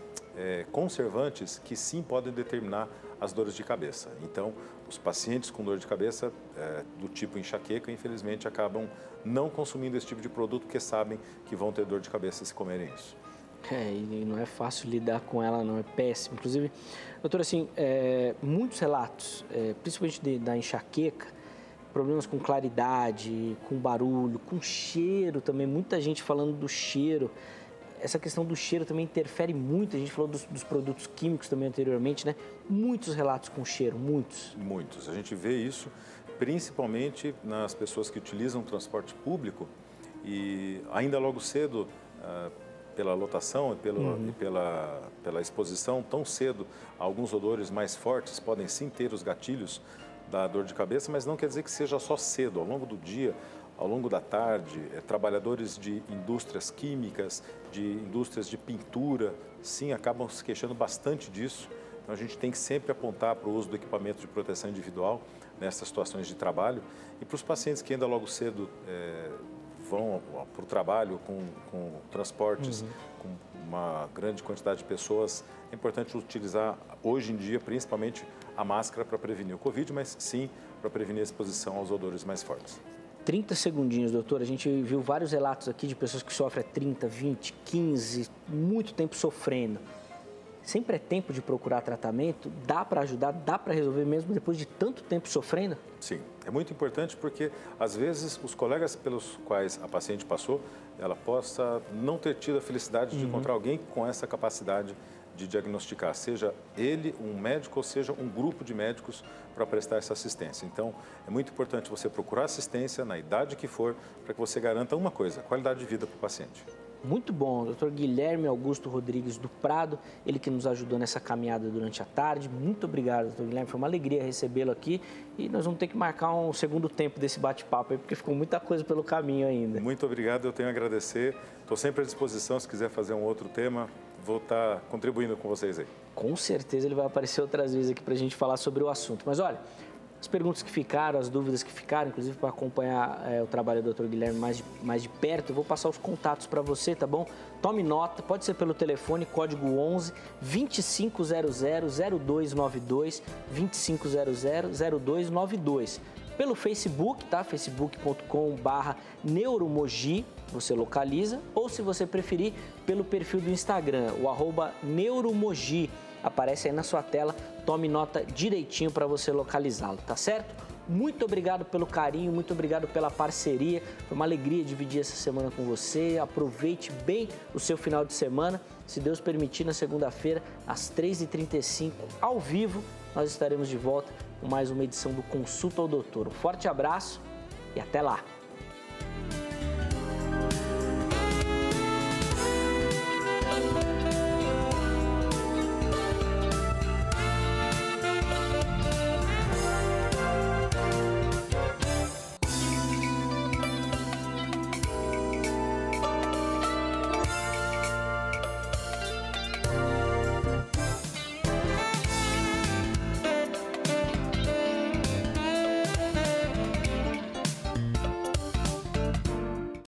conservantes que sim podem determinar as dores de cabeça. Então, os pacientes com dor de cabeça do tipo enxaqueca, infelizmente, acabam não consumindo esse tipo de produto porque sabem que vão ter dor de cabeça se comerem isso. E não é fácil lidar com ela, não, é péssimo. Inclusive, doutora, assim, muitos relatos, principalmente da enxaqueca, problemas com claridade, com barulho, com cheiro também, muita gente falando do cheiro. Essa questão do cheiro também interfere muito, a gente falou dos produtos químicos também anteriormente, né? Muitos relatos com cheiro, muitos. Muitos. A gente vê isso principalmente nas pessoas que utilizam o transporte público e ainda logo cedo, pela lotação e pela exposição tão cedo, alguns odores mais fortes podem sim ter os gatilhos da dor de cabeça, mas não quer dizer que seja só cedo, ao longo do dia, ao longo da tarde, trabalhadores de indústrias químicas, de indústrias de pintura, sim, acabam se queixando bastante disso. Então, a gente tem que sempre apontar para o uso do equipamento de proteção individual nessas situações de trabalho. E para os pacientes que ainda logo cedo vão para o trabalho com transportes, com uma grande quantidade de pessoas, é importante utilizar, hoje em dia, principalmente a máscara para prevenir o Covid, mas sim para prevenir a exposição aos odores mais fortes. 30 segundinhos, doutor. A gente viu vários relatos aqui de pessoas que sofrem 30, 20, 15, muito tempo sofrendo. Sempre é tempo de procurar tratamento? Dá para ajudar? Dá para resolver mesmo depois de tanto tempo sofrendo? Sim, é muito importante porque, às vezes, os colegas pelos quais a paciente passou, ela possa não ter tido a felicidade de encontrar alguém com essa capacidade de diagnosticar, seja ele um médico ou seja um grupo de médicos para prestar essa assistência. Então, é muito importante você procurar assistência na idade que for, para que você garanta uma coisa, qualidade de vida para o paciente. Muito bom, Dr. Guilherme Augusto Rodrigues do Prado, ele que nos ajudou nessa caminhada durante a tarde. Muito obrigado, Dr. Guilherme, foi uma alegria recebê-lo aqui e nós vamos ter que marcar um segundo tempo desse bate-papo aí, porque ficou muita coisa pelo caminho ainda. Muito obrigado, eu tenho a agradecer. Estou sempre à disposição, se quiser fazer um outro tema, vou estar contribuindo com vocês aí. Com certeza ele vai aparecer outras vezes aqui para a gente falar sobre o assunto. Mas olha, as perguntas que ficaram, as dúvidas que ficaram, inclusive para acompanhar o trabalho do Dr. Guilherme mais de perto, eu vou passar os contatos para você, tá bom? Tome nota, pode ser pelo telefone, código 11 2500 0292, 2500 0292. Pelo Facebook, tá? facebook.com/neuromogi, você localiza, ou se você preferir, pelo perfil do Instagram, o @neuromogi, aparece aí na sua tela, tome nota direitinho para você localizá-lo, tá certo? Muito obrigado pelo carinho, muito obrigado pela parceria, foi uma alegria dividir essa semana com você, aproveite bem o seu final de semana, se Deus permitir, na segunda-feira, às 3h35, ao vivo, nós estaremos de volta com mais uma edição do Consulta ao Doutor. Um forte abraço e até lá!